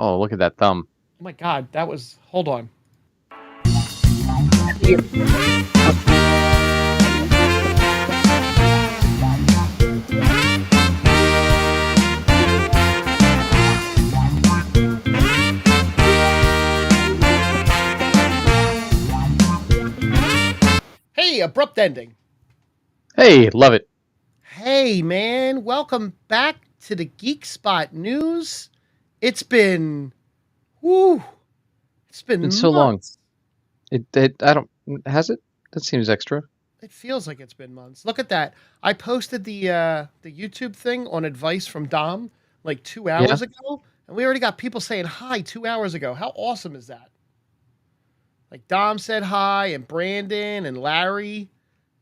Oh, look at that thumb. Oh my God, that was. Hold on. Hey, abrupt ending. Hey, love it. Hey, man, welcome back to the Geek Spot News. It's been, whoo, it's Been been so long. months. I don't. Has it? That seems extra. It feels like it's been months. Look at that. I posted the YouTube thing on advice from Dom like 2 hours Yeah. ago, and we already got people saying hi 2 hours ago. How awesome is that? Like Dom said hi, and Brandon and Larry,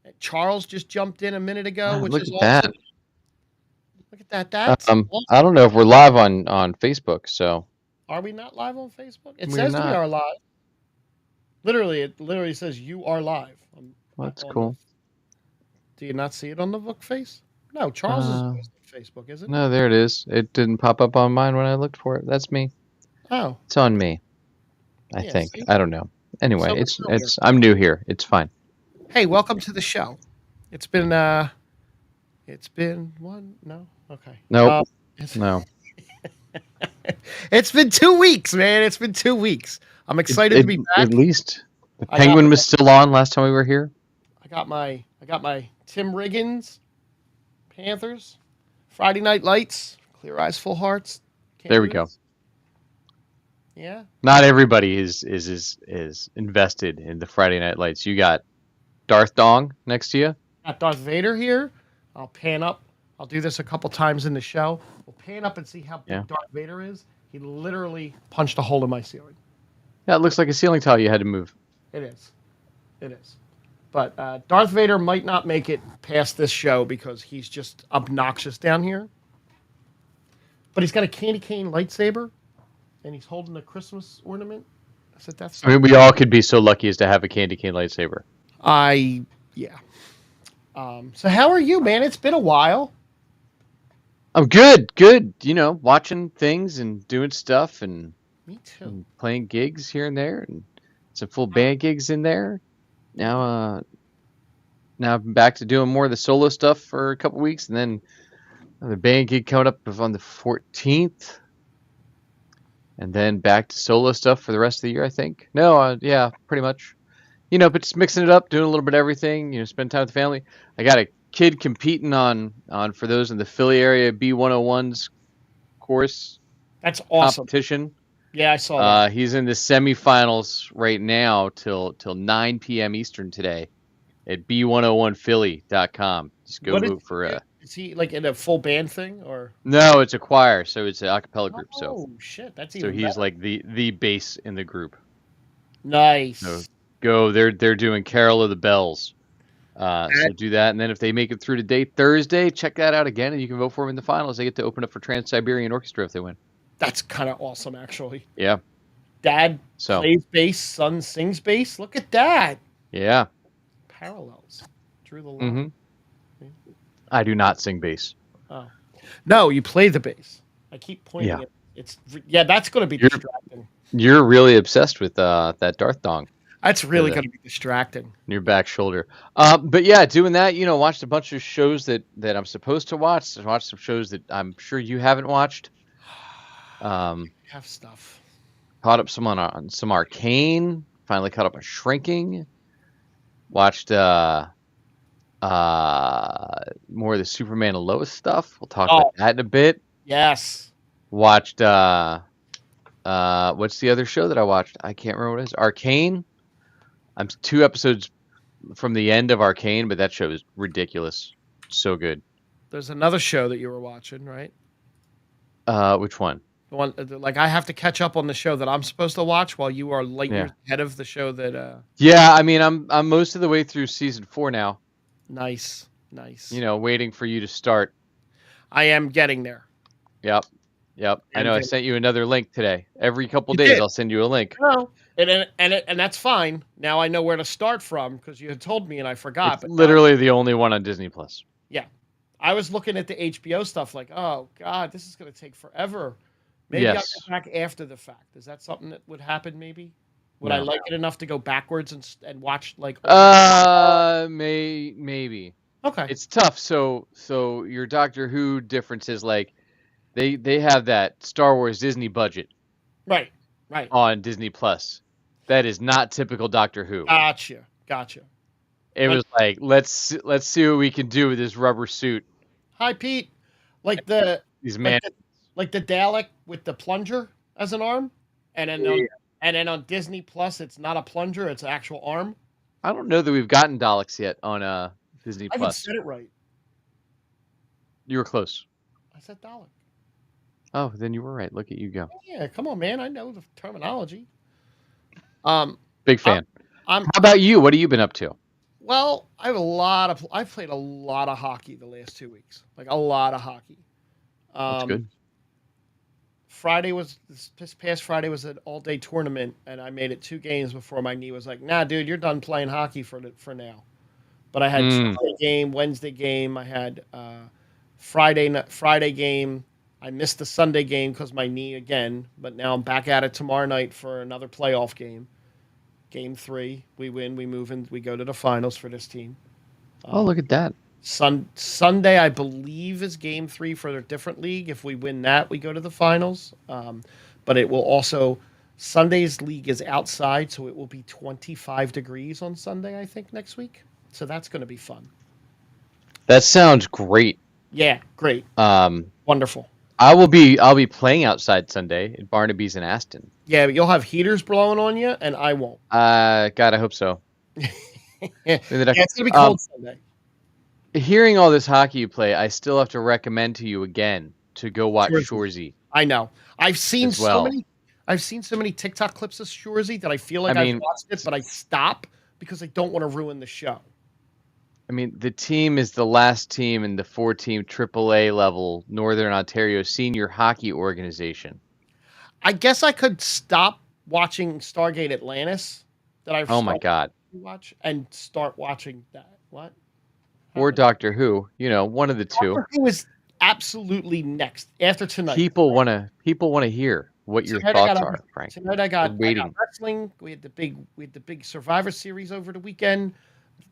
and Charles just jumped in a minute ago, Wow, which look is at that. awesome. Look at that. That's I awesome. don't know if we're live on Facebook, so Are we not live on Facebook? It we're says we not. are live. Literally, it literally says you are live Well, that's on the. cool. Do you not see it on the book face? No, Charles is Uh, always on Facebook, isn't he? no, there it is. It didn't pop up on mine when I looked for it. That's me. Oh, It's on me. I yeah. think. See, I don't know. so Anyway, much earlier. I'm new here. It's fine. Hey, welcome to the show. It's been it's been one. No, okay. Nope. It's No. it's been 2 weeks, man. It's been 2 weeks. I'm It, excited to it be at back. least the I got penguin was still on last time we were here. I got my Tim Riggins Panthers Friday Night Lights. Clear Eyes, Full Hearts. Can't There we go. lose. Yeah. Not everybody is invested in the Friday Night Lights. You got Darth Dong next to you. Got Darth Vader here. I'll pan up. I'll do this a couple times in the show. We'll pan up and see how Yeah. big Darth Vader is. He literally punched a hole in my ceiling. Yeah, it looks like a ceiling tile you had to move. It is. It is. But Darth Vader might not make it past this show because he's just obnoxious down here. But he's got a candy cane lightsaber, and he's holding a Christmas ornament. That's a Death I Star. mean, we all could be so lucky as to have a candy cane lightsaber. Yeah. So how are you, man? It's been a while. I'm good, good. You know, watching things and doing stuff Me too. and playing gigs here and there, and some full band gigs in there. Now, now I'm back to doing more of the solo stuff for a couple weeks, and then the band gig coming up on the 14th, and then back to solo stuff for the rest of the year. I think. No, yeah, pretty much. You know, but just mixing it up, doing a little bit of everything. You know, spend time with the family. I got a kid competing on for those in the Philly area B101's course That's awesome. competition. Yeah, I saw that. He's in the semifinals right now till 9 p.m. Eastern today at b101philly.com. Just go What vote for is he like in a full band thing or? No, it's a choir, so it's an a cappella group. So Oh shit, that's so even he's better. like the bass in the group. So Nice. go. They're doing Carol of the Bells. So do that, and then if they make it through today, Thursday, check that out again, and you can vote for them in the finals. They get to open up for Trans-Siberian Orchestra if they win. That's kind of awesome, actually. Yeah. Dad So plays bass, son sings bass. Look at that. yeah. Parallels. Drew the line. I do not sing bass. Oh. No, you play the bass. I keep pointing Yeah. it. That's going to be You're- distracting. You're really obsessed with that Darth Dong. That's really going to be distracting. On your back shoulder. But yeah, doing that, you know, watched a bunch of shows that I'm supposed to watch. Watched some shows that I'm sure you haven't watched. Have stuff. Caught up some on some Arcane. Finally caught up on Shrinking. Watched more of the Superman and Lois stuff. We'll talk about that in a bit. Yes. Watched what's the other show that I watched? I can't remember what it is. Arcane. I'm 2 episodes from the end of Arcane, but that show is ridiculous. So good. There's another show that you were watching, right? Which one? The one like I have to catch up on the show that I'm supposed to watch while you are light years ahead of the show that. Yeah, I mean, I'm most of the way through season 4 now. Nice. You know, waiting for you to start. I am getting there. Yep. I know. I sent you another link today. Every couple days, did. I'll send you a link. No, and that's fine. Now I know where to start from because you had told me and I forgot. It's but literally the only one on Disney Plus. Yeah, I was looking at the HBO stuff like, oh god, this is going to take forever. Maybe I'll Yes. go back after the fact. Is that something that would happen? Maybe. Would I No. like it enough to go backwards and watch like? Maybe. Okay. It's tough. So your Doctor Who differences, like they have that Star Wars Disney budget Right. Right. on Disney Plus. That is not typical Doctor Who. Gotcha. It When was like let's see what we can do with this rubber suit. Hi Pete, like the These like man. the like the Dalek with the plunger as an arm, and then on Yeah. Disney Plus it's not a plunger, it's an actual arm. I don't know that we've gotten Daleks yet on Disney I even Plus. said it right. You were close. I said Dalek. Oh, then you were right. Look at you go. Yeah, come on, man. I know the terminology. Um, Big I'm, fan. I'm How about you? What have you been up to? well. I've played a lot of hockey the last 2 weeks. Like a lot of hockey. That's Um, good. this past Friday was an all day tournament, and I made it 2 games before my knee was like, nah, dude, you're done playing hockey for now. But I had Mm. Tuesday game, Wednesday game. I had Friday game. I missed the Sunday game because my knee again. But now I'm back at it tomorrow night for another playoff game. Game 3, we win, we move in, we go to the finals for this team. Oh, look at that. Sunday, I believe, is game 3 for a different league. If we win that, we go to the finals. But it will also Sunday's league is outside, so it will be 25 degrees on Sunday, I think, next week. So that's going to be fun. That sounds great. Yeah, great. Wonderful. I'll be playing outside Sunday at Barnaby's in Aston. Yeah, but you'll have heaters blowing on you, and I won't. God, I hope so. Yeah, it's going to be cold Sunday. Hearing all this hockey you play, I still have to recommend to you again to go watch Shoresy. I know. I've seen as well. I've seen so many TikTok clips of Shoresy that I feel like I've watched it, but I stop because I don't want to ruin the show. I mean, the team is the last team in the 4-team AAA level Northern Ontario senior hockey organization. I guess I could stop watching Stargate Atlantis that I've Oh my God. watch and start watching that. What? Or Doctor Who, one of the two. Doctor Who is absolutely next after tonight. People want to hear what your thoughts are, Frank. Tonight I got waiting. wrestling. We had the big Survivor Series over the weekend.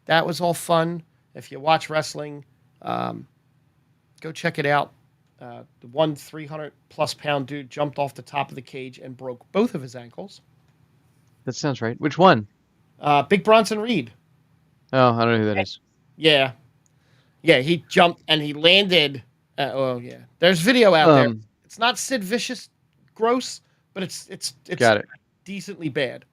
That was all fun. If you watch wrestling, go check it out. The 300+ pound dude jumped off the top of the cage and broke both of his ankles. That sounds right. Which one? Big Bronson Reed. Oh, I don't know who that is. Yeah, he jumped and he landed. Yeah. There's video out there. It's not Sid Vicious gross, but it's got it. Decently bad.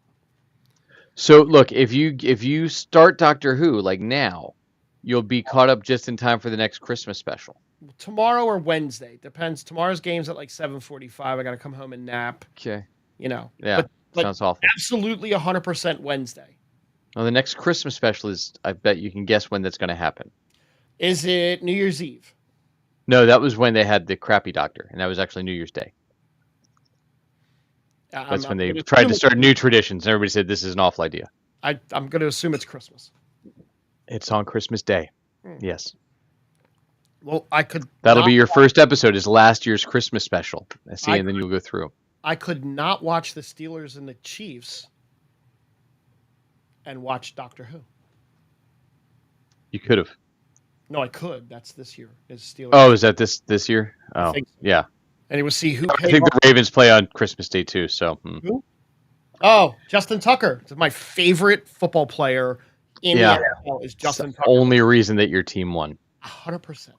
So look, if you start Doctor Who like now, you'll be caught up just in time for the next Christmas special. Tomorrow or Wednesday, depends. Tomorrow's game's at like 7:45. I got to come home and nap. Okay. Yeah, but sounds awful. Absolutely 100% Wednesday. Well, the next Christmas special is, I bet you can guess when that's going to happen. Is it New Year's Eve? No, that was when they had the crappy doctor, and that was actually New Year's Day. That's when they tried to start new traditions, and everybody said this is an awful idea. I'm going to assume it's Christmas. It's on Christmas Day. Yes. Well, I could. That'll be your first episode. Is last year's Christmas special. And then you'll go through. I could not watch the Steelers and the Chiefs and watch Doctor Who. You could have. No, I could. That's this year. Is Steelers? Oh, is that this year? Oh, so. Yeah. And it was see who. I think the Ravens play on Christmas Day too. So. Who? Oh, Justin Tucker. My favorite football player in the NFL is Justin Tucker. Only reason that your team won. 100%.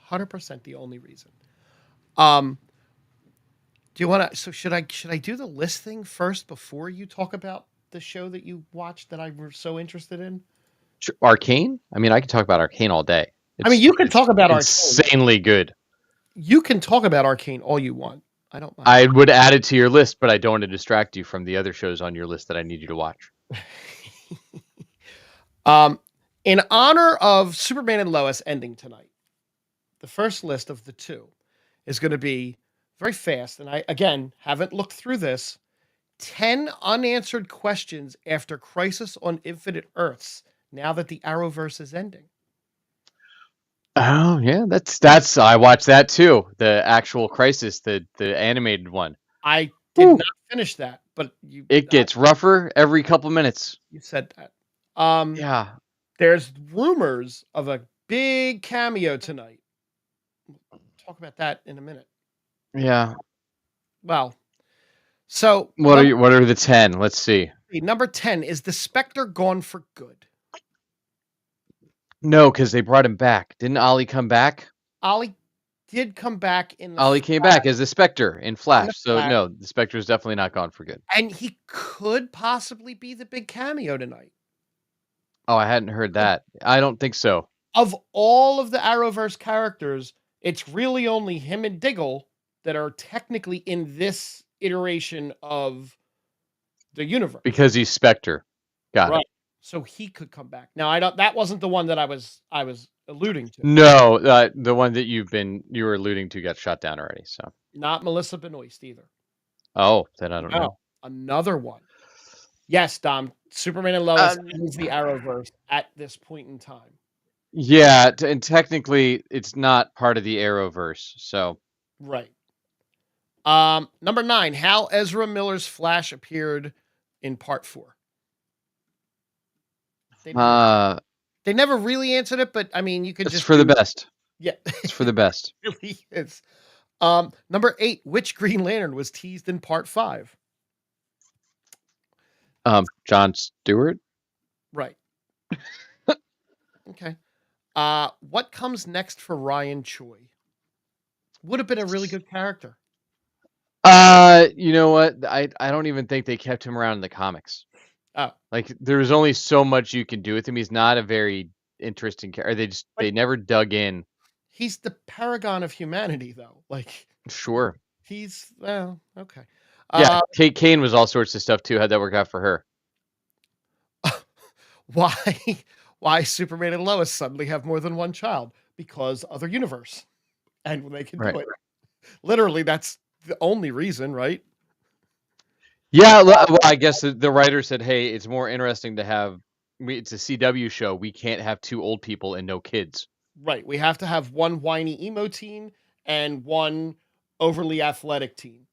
100% the only reason. Do you want to? So should I do the list thing first before you talk about the show that you watched that I was so interested in? Arcane? I mean, I can talk about Arcane all day. You can talk about Arcane. Insanely good. You can talk about Arcane all you want. I don't mind. I would add it to your list, but I don't want to distract you from the other shows on your list that I need you to watch. In honor of Superman and Lois ending tonight, the first list of the two is going to be very fast. And I, again, haven't looked through this. 10 unanswered questions after Crisis on Infinite Earths, now that the Arrowverse is ending. Oh yeah, that's I watched that too. The actual Crisis, the animated one. I did Whew. not finish that, but It gets rougher every couple minutes. you said that. Yeah. There's rumors of a big cameo tonight. Talk about that in a minute. Yeah. Well, so What are the 10? Let's see. number 10 is the Spectre gone for good. No, because they brought him back. Didn't Ollie come back? Ollie did come back in the Ollie came back as the Spectre in Flash. So Flash, no, the Spectre is definitely not gone for good. and he could possibly be the big cameo tonight. Oh, I hadn't heard that. I don't think so. Of all of the Arrowverse characters, it's really only him and Diggle that are technically in this iteration of the universe. Because he's Spectre. Got it. So he could come back. Now I don't. That wasn't the one that I was alluding to. No, the one that you were alluding to got shot down already. So Not Melissa Benoist either. oh, then I don't know. Another one. Yes, Dom. Superman and Lois ends the Arrowverse at this point in time. Yeah, and technically it's not part of the Arrowverse. So right. Number 9. How Ezra Miller's Flash appeared in Part 4. They never really answered it, but I mean, you could just for the best. Yeah, it's for the best. It really is. Number 8. Which Green Lantern was teased in Part 5? John Stewart. Right. Okay. What comes next for Ryan Choi? Would have been a really good character. You know what? I don't even think they kept him around in the comics. Oh. Like there's only so much you can do with him. He's not a very interesting character. They never dug in. He's the paragon of humanity, though. Like, sure. He's well, okay. Yeah, Kate Kane was all sorts of stuff too. How'd that work out for her? Why Superman and Lois suddenly have more than one child? Because other universe, and they can do it. Literally, that's the only reason, right? Yeah, well, I guess the writer said, "Hey, it's more interesting to have. It's a CW show. We can't have 2 old people and no kids. Right. We have to have one whiny emo teen and one overly athletic teen.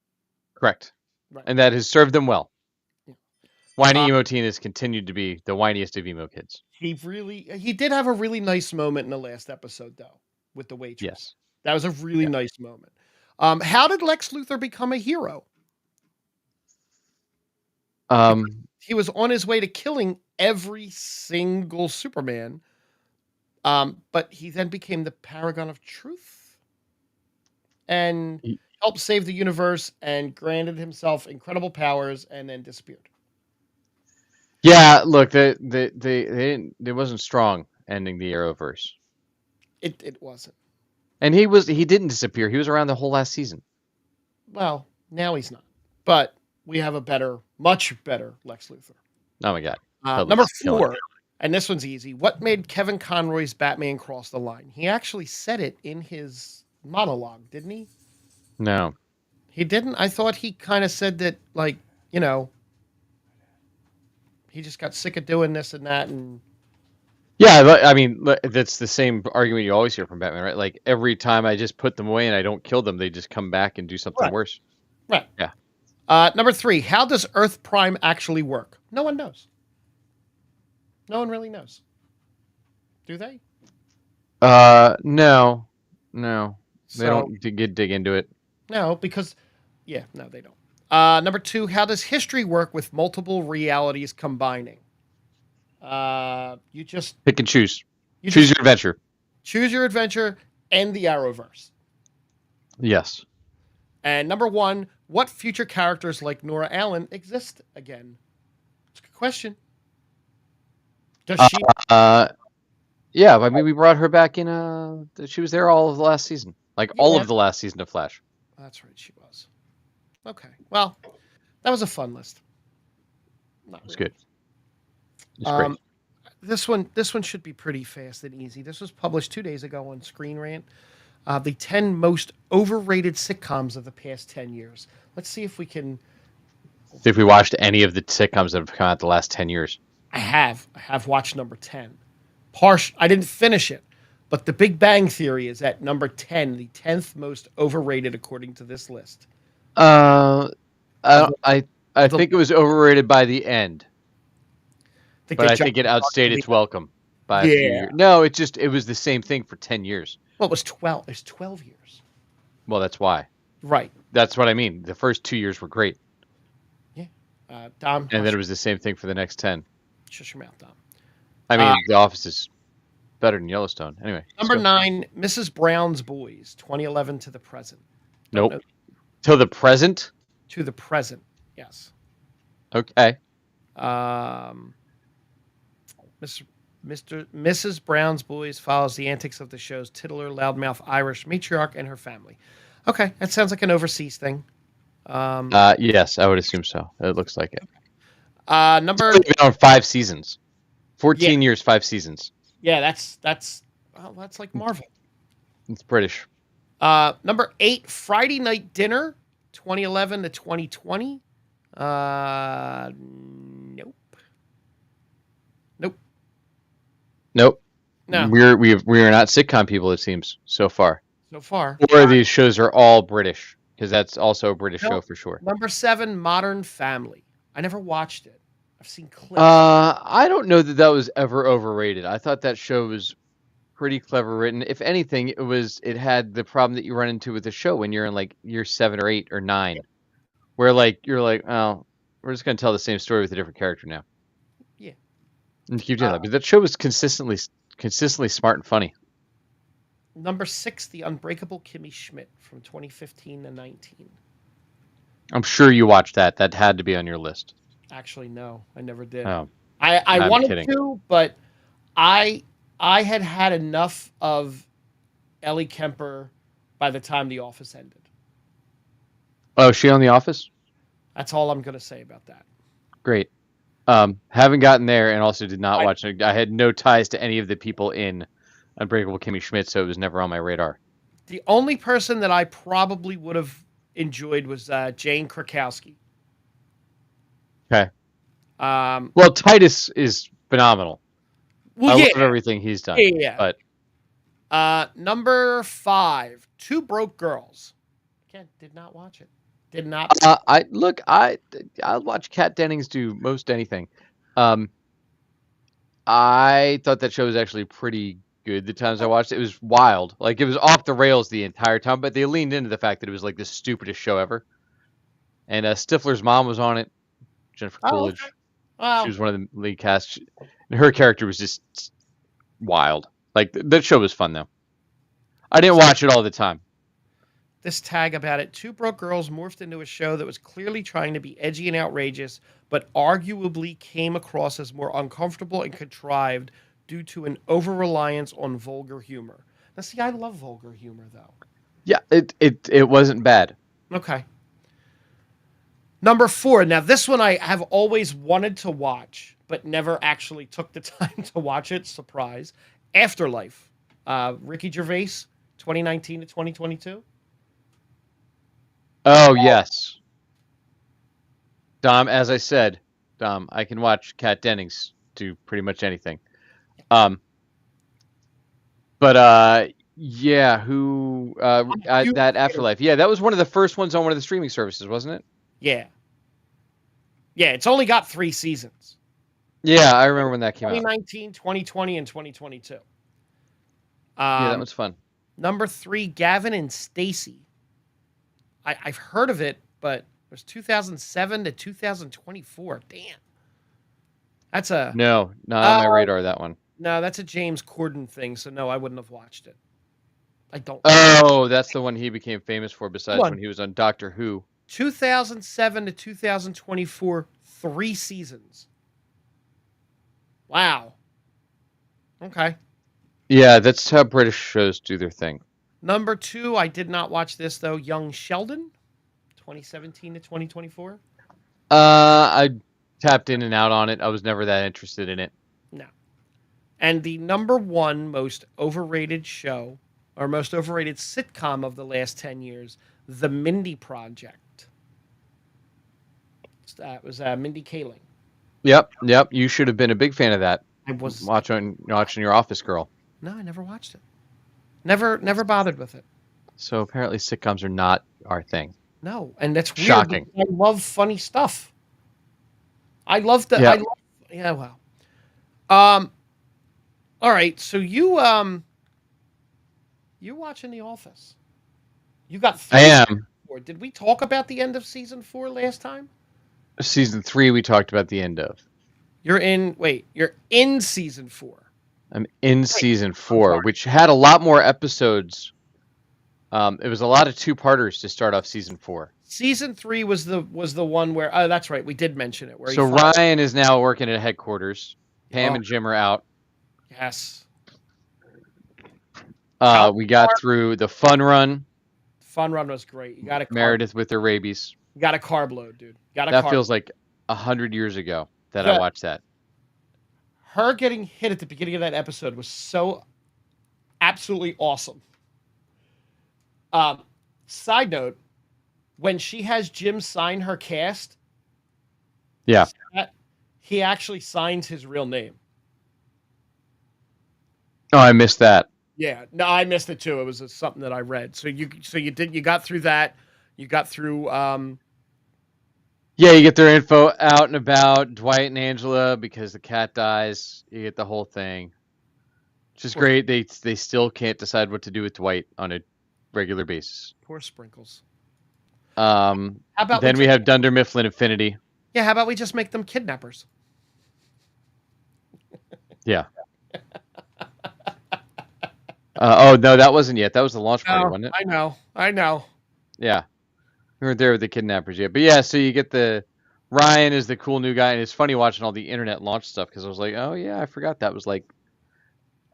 Correct. Right. And that has served them well. Yeah. Whiny emo teen has continued to be the whiniest of emo kids. He did have a really nice moment in the last episode, though, with the waitress. Yes. That was a really nice moment. How did Lex Luthor become a hero? He was on his way to killing every single Superman, but he then became the paragon of truth and helped save the universe and granted himself incredible powers and then disappeared. Yeah, look, they didn't. It wasn't strong ending the Arrowverse. It wasn't. And he didn't disappear. He was around the whole last season. Well, now he's not. But we have a much better Lex Luthor. Oh my God. Number 4, and this one's easy. What made Kevin Conroy's Batman cross the line? He actually said it in his monologue, didn't he? No. He didn't? I thought he kind of said that, like, you know, he just got sick of doing this and that. And yeah, I mean, that's the same argument you always hear from Batman, right? Like, every time I just put them away and I don't kill them, they just come back and do something worse. Right. Yeah. Number 3, how does Earth Prime actually work? No one knows. No one really knows. Do they? No. They don't dig into it. No, because, no, they don't. Number 2, how does history work with multiple realities combining? You just pick and choose. Choose your adventure. Choose your adventure and the Arrowverse. Yes. And number 1, what future characters like Nora Allen exist again? It's a good question. Does she? Yeah, I mean, we brought her back in. She was there all of the last season, all of the last season of Flash. That's right, she was. Okay, well, that was a fun list. It was good. It was great. This one should be pretty fast and easy. This was published 2 days ago on Screen Rant. The 10 most overrated sitcoms of the past 10 years. Let's see if we can. See if we watched any of the sitcoms that have come out the last 10 years. I have watched number 10. I didn't finish it, But The Big Bang Theory is at number 10, the 10th most overrated according to this list. Uh, Of I the, I I of the, think it was overrated by the end, I think but they I think jumped it the shark outstayed to the its welcome by a few Yeah. years. No, it was the same thing for 10 years. Well, it was 12. It's 12 years. Well, that's why. Right. That's what I mean. The first 2 years were great, Yeah. Dom, and then it was the same thing for the next 10. shush your mouth, Dom. I Uh, mean, The Office is better than Yellowstone. Anyway, let's Number go. 9, Mrs. Brown's Boys, 2011 to the present. Don't Nope. know. Till the present? To the present, yes. Okay. Um, Mrs. Brown's Boys follows the antics of the show's titular, loudmouth Irish matriarch and her family. Okay, that sounds like an overseas thing. Yes, I would assume so. It looks like it. Number It's been on 5 seasons. yeah, 14 years, 5 seasons. yeah, that's like Marvel. It's British. Number 8, Friday Night Dinner, 2011 to 2020. Nope. Nope. Nope. No. We are not sitcom people, it seems, so far. So far. Or these shows are all British, because that's also a British show for sure. Number 7, Modern Family. I never watched it. I've seen clips. I don't know that was ever overrated. I thought that show was pretty clever written. If anything, it had the problem that you run into with the show when you're in like year 7 or 8 or 9, where like you're like, oh, we're just gonna tell the same story with a different character now. Yeah. And keep doing that. But that show was consistently smart and funny. Number 6, The Unbreakable Kimmy Schmidt from 2015 to 19. I'm sure you watched that. That had to be on your list. Actually, no, I never did. Oh, I I'm wanted kidding. to, but I had enough of Ellie Kemper by the time The Office ended. Oh, is she on The Office? That's all I'm going to say about that. Great. Haven't gotten there, and also did not watch it. I had no ties to any of the people in Unbreakable Kimmy Schmidt, so it was never on my radar. The only person that I probably would have enjoyed was Jane Krakowski. Okay. Well, Titus is phenomenal. I yeah, love everything he's done. yeah. But Number 5, Two Broke Girls. Again, did not watch it. Did not. I'll watch Kat Dennings do most anything. I thought that show was actually pretty good the times I watched it. It was wild. Like, it was off the rails the entire time, but they leaned into the fact that it was like the stupidest show ever. And Stifler's mom was on it, Jennifer Coolidge. Okay. Wow. She was one of the lead cast. And her character was just wild. Like, that show was fun, though. I didn't watch it all the time. This tag about it: Two Broke Girls morphed into a show that was clearly trying to be edgy and outrageous, but arguably came across as more uncomfortable and contrived due to an over-reliance on vulgar humor. Now, see, I love vulgar humor, though. Yeah, it wasn't bad. Okay. Number 4. Now, this one I have always wanted to watch, but never actually took the time to watch it. Surprise. Afterlife. Ricky Gervais, 2019 to 2022. Oh, yes. Dom, as I said, I can watch Kat Dennings do pretty much anything. Yeah, that Afterlife. Yeah, that was one of the first ones on one of the streaming services, wasn't it? Yeah. Yeah, it's only got 3 seasons. Yeah, I remember when that came 2019, 2020, and 2022. Yeah, that was fun. Number 3, Gavin and Stacey. I've heard of it, but it was 2007 to 2024. Damn. That's a... No, not on my radar, that one. No, that's a James Corden thing, so no, I wouldn't have watched it. I don't... Oh, that's the one he became famous for, besides when he was on Doctor Who. 2007 to 2024, 3 seasons. Wow. Okay. Yeah, that's how British shows do their thing. Number 2, I did not watch this, though. Young Sheldon, 2017 to 2024. I tapped in and out on it. I was never that interested in it. No. And the number 1 most overrated show, or most overrated sitcom of the last 10 years, The Mindy Project. That was Mindy Kaling. Yep. You should have been a big fan of that. I was watching your Office Girl. No, I never watched it. Never bothered with it. So apparently sitcoms are not our thing. No, and that's weird Shocking. because I love funny stuff. I love the. I Yeah, love. Yeah. Well. Um. All right. So you watching The Office? You got I through season am. 4. Did we talk about the end of season 4 last time? Season 3 we talked about the end of. You're in. Wait. You're in season 4. I'm in Right. season I'm 4, sorry. which had a lot more episodes. It was a lot of two-parters to start off season 4. Season 3 was the one where. Oh, that's right. We did mention it. Where he So finally. Ryan is now working at headquarters. Pam Oh and Jim are out. yes. How We got through the fun run. Fun Run was great. You got a carb. Meredith with her rabies. You got a carb load, dude. Got a That carb. feels like 100 years ago that I The watched that. Her getting hit at the beginning of that episode was so absolutely awesome. Um, Side note: when she has Jim sign her cast, Yeah. he actually signs his real name. Oh, I missed that. Yeah, no, I missed it too. It was something that I read. So you got through that. You got through. Yeah, you get their info out and about Dwight and Angela because the cat dies. You get the whole thing, which is great. They still can't decide what to do with Dwight on a regular basis. Poor Sprinkles. How about then we have Dunder Mifflin Infinity. Yeah, how about we just make them kidnappers? Yeah. Oh no, that wasn't yet. That was the launch party, wasn't it? I know. Yeah, we weren't there with the kidnappers yet. But yeah, so you get the Ryan is the cool new guy, and it's funny watching all the internet launch stuff because I was like, oh yeah, I forgot that was like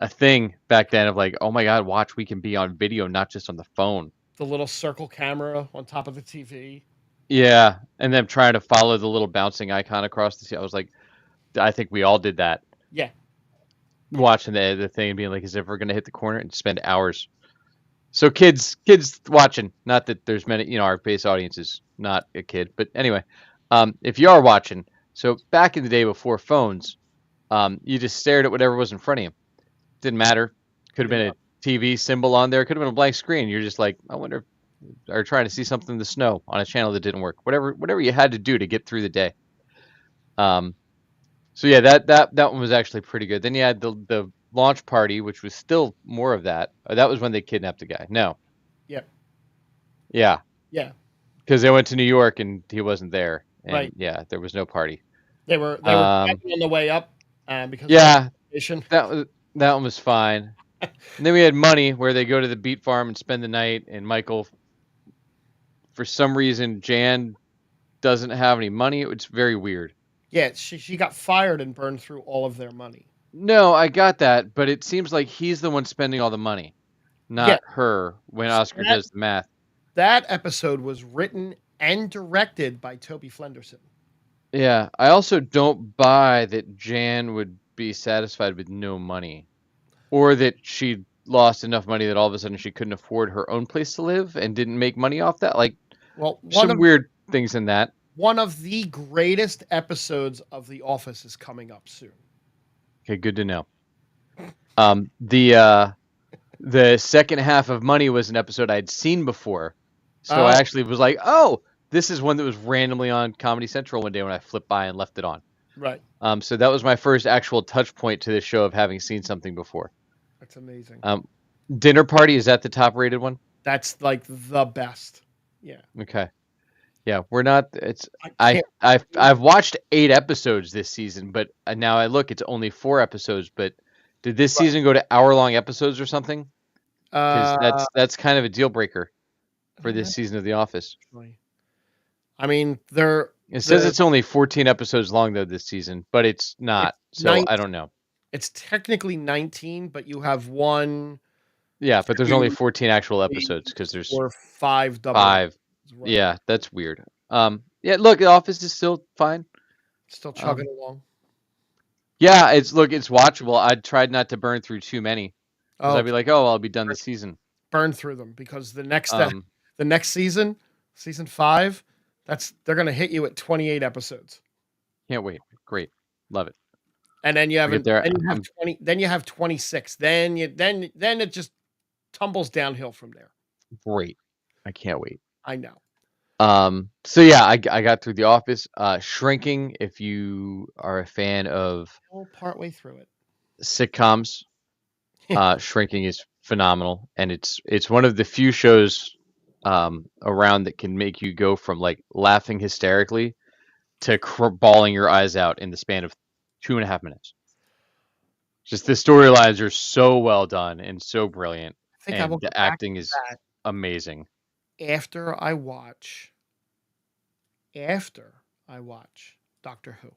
a thing back then of like, oh my god, watch, we can be on video, not just on the phone. The little circle camera on top of the TV. Yeah, and then trying to follow the little bouncing icon across the sea. I was like, I think we all did that. Yeah. Watching the thing and being like, is it ever going to hit the corner and spend hours? So kids watching, not that there's many, our base audience is not a kid, but anyway, if you are watching, so back in the day before phones, you just stared at whatever was in front of you. Didn't matter. Could have been a TV symbol on there. Could have been a blank screen. You're just like, I wonder, or trying to see something in the snow on a channel that didn't work. Whatever you had to do to get through the day. So yeah, that one was actually pretty good. Then you had the launch party, which was still more of that. That was when they kidnapped the guy. No. Yep. Yeah. Yeah. Because they went to New York and he wasn't there. And right. Yeah, there was no party. They were on the way up because yeah, that one was fine. And then we had Money, where they go to the beet farm and spend the night. And Michael, for some reason, Jan doesn't have any money. It's very weird. Yeah, she got fired and burned through all of their money. No, I got that, but it seems like he's the one spending all the money, not her, when Oscar does the math. That episode was written and directed by Toby Flenderson. Yeah, I also don't buy that Jan would be satisfied with no money, or that she lost enough money that all of a sudden she couldn't afford her own place to live and didn't make money off that. Like, some weird things in that. One of the greatest episodes of The Office is coming up soon. Okay, good to know. The second half of Money was an episode I'd seen before, so I actually was like, oh, this is one that was randomly on Comedy Central one day when I flipped by and left it on. Right. So that was my first actual touch point to this show of having seen something before. That's amazing. Dinner Party, is that the top rated one? That's like the best. Yeah. Okay. Yeah, we're not. I've watched 8 episodes this season, but now I look, it's only 4 episodes. But did this season go to hour-long episodes or something? Because that's kind of a deal breaker for this season of The Office. I mean, it says it's only 14 episodes long though this season, but it's not. So 19, I don't know. It's technically 19, but you have one. Yeah, but there's only 14 actual episodes because there's 5 double. 5. Right. Yeah, that's weird. Yeah, look, The Office is still fine. Still chugging along. Yeah, it's watchable. I tried not to burn through too many. Because I'd be like, oh, I'll be done this season. Burn through them because the next season, season 5, they're gonna hit you at 28 episodes. Can't wait. Great, love it. And then you have 20. Then you have 26. Then it just tumbles downhill from there. Great. I can't wait. I know. So yeah, I got through The Office. Shrinking, if you are a fan of Well, partway through sitcoms, it. Shrinking is phenomenal, and it's one of the few shows around that can make you go from like laughing hysterically to bawling your eyes out in the span of 2.5 minutes. Just the storylines are so well done and so brilliant, I think I will and go the back acting to is that amazing. after I watch Doctor Who.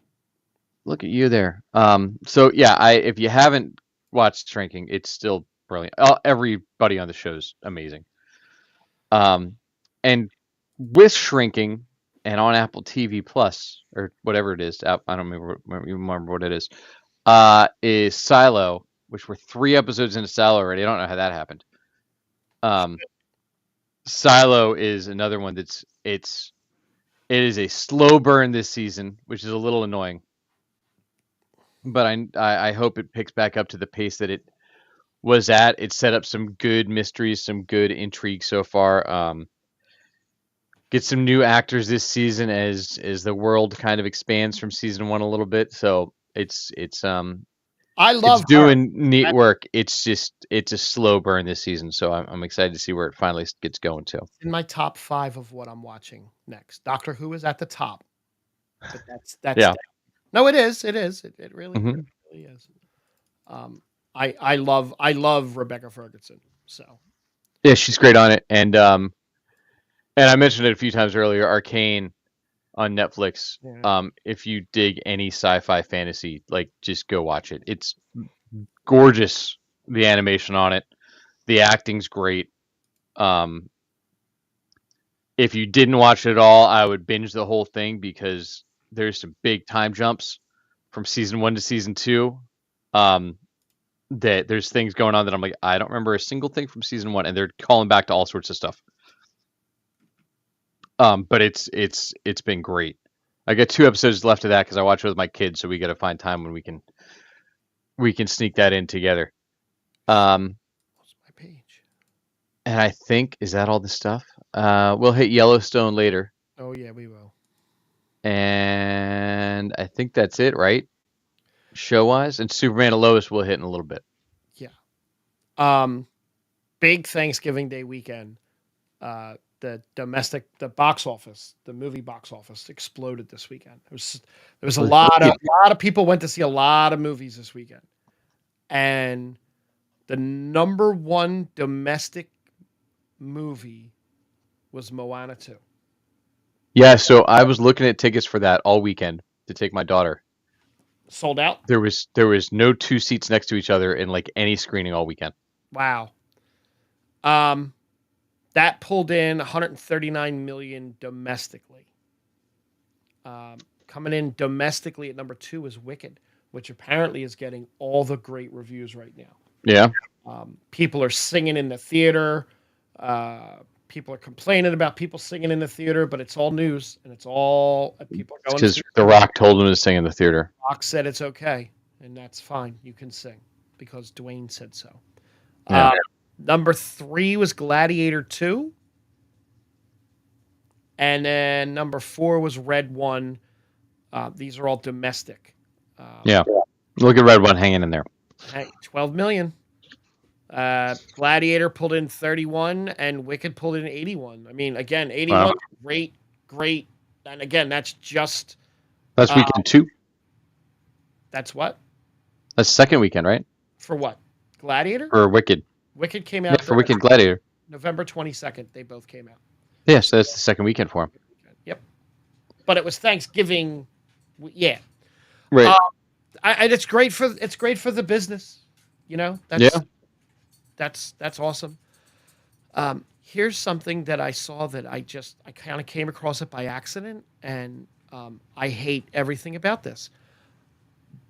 Look at you there. So yeah, if you haven't watched Shrinking, it's still brilliant. Everybody on the show's amazing. And with Shrinking and on Apple TV Plus or whatever it is, I don't remember what it is Silo, which we're 3 episodes into Silo already. I don't know how that happened. Silo is another one it is a slow burn this season, which is a little annoying. But I hope it picks back up to the pace that it was at. It set up some good mysteries, some good intrigue so far. Get some new actors this season as the world kind of expands from season 1 a little bit. So it's I love her. doing neat work. It's a slow burn this season, so I'm excited to see where it finally gets going to. In my top 5 of what I'm watching next. Doctor Who is at the top, but that's Yeah. no, it is. It really, Mhm. really is. I love Rebecca Ferguson. So Yeah, she's great on it, and I mentioned it a few times earlier. Arcane on Netflix. yeah. If you dig any sci-fi fantasy, like just go watch it. It's gorgeous. The animation on it, the acting's great. If you didn't watch it at all, I would binge the whole thing because there's some big time jumps from season 1 to season 2. That there's things going on that I'm like, I don't remember a single thing from season 1, and they're calling back to all sorts of stuff. But it's been great. I got 2 episodes left of that because I watch it with my kids, so we got to find time when we can sneak that in together. What's my page? And I think is that all the stuff. We'll hit Yellowstone later, Oh yeah, we will. and I think that's it, right? Show wise, and Superman and Lois we'll hit in a little bit. Yeah. Big Thanksgiving Day weekend. The box office, the movie box office exploded this weekend. There was a lot of people went to see a lot of movies this weekend, and the number 1 domestic movie was Moana 2. Yeah, so I was looking at tickets for that all weekend to take my daughter. Sold out. There was no 2 seats next to each other in like any screening all weekend. Wow. That pulled in 139 million domestically. Coming in domestically at number 2 is Wicked, which apparently is getting all the great reviews right now. Yeah. People are singing in the theater. People are complaining about people singing in the theater, but it's all news and it's all people are going. Because The Rock told him to sing in the theater. Rock said it's okay, and that's fine. You can sing because Dwayne said so. Yeah. Number 3 was Gladiator 2. And then number 4 was Red 1. These are all domestic. Yeah. Look at Red One hanging in there. 12 million. Gladiator pulled in 31 and Wicked pulled in 81. I mean, again, 81, wow. Great. And again, that's just... That's weekend 2? That's what? That's second weekend, right? For what? Gladiator? Or Wicked? Wicked came out... Yeah, for Wicked Gladiator. November 22nd, they both came out. Yeah, so that's the second weekend for him. Yep. But it was Thanksgiving. Yeah. Right. And it's great for the business. You know? That's awesome. Here's something that I saw that I kind of came across it by accident, and I hate everything about this.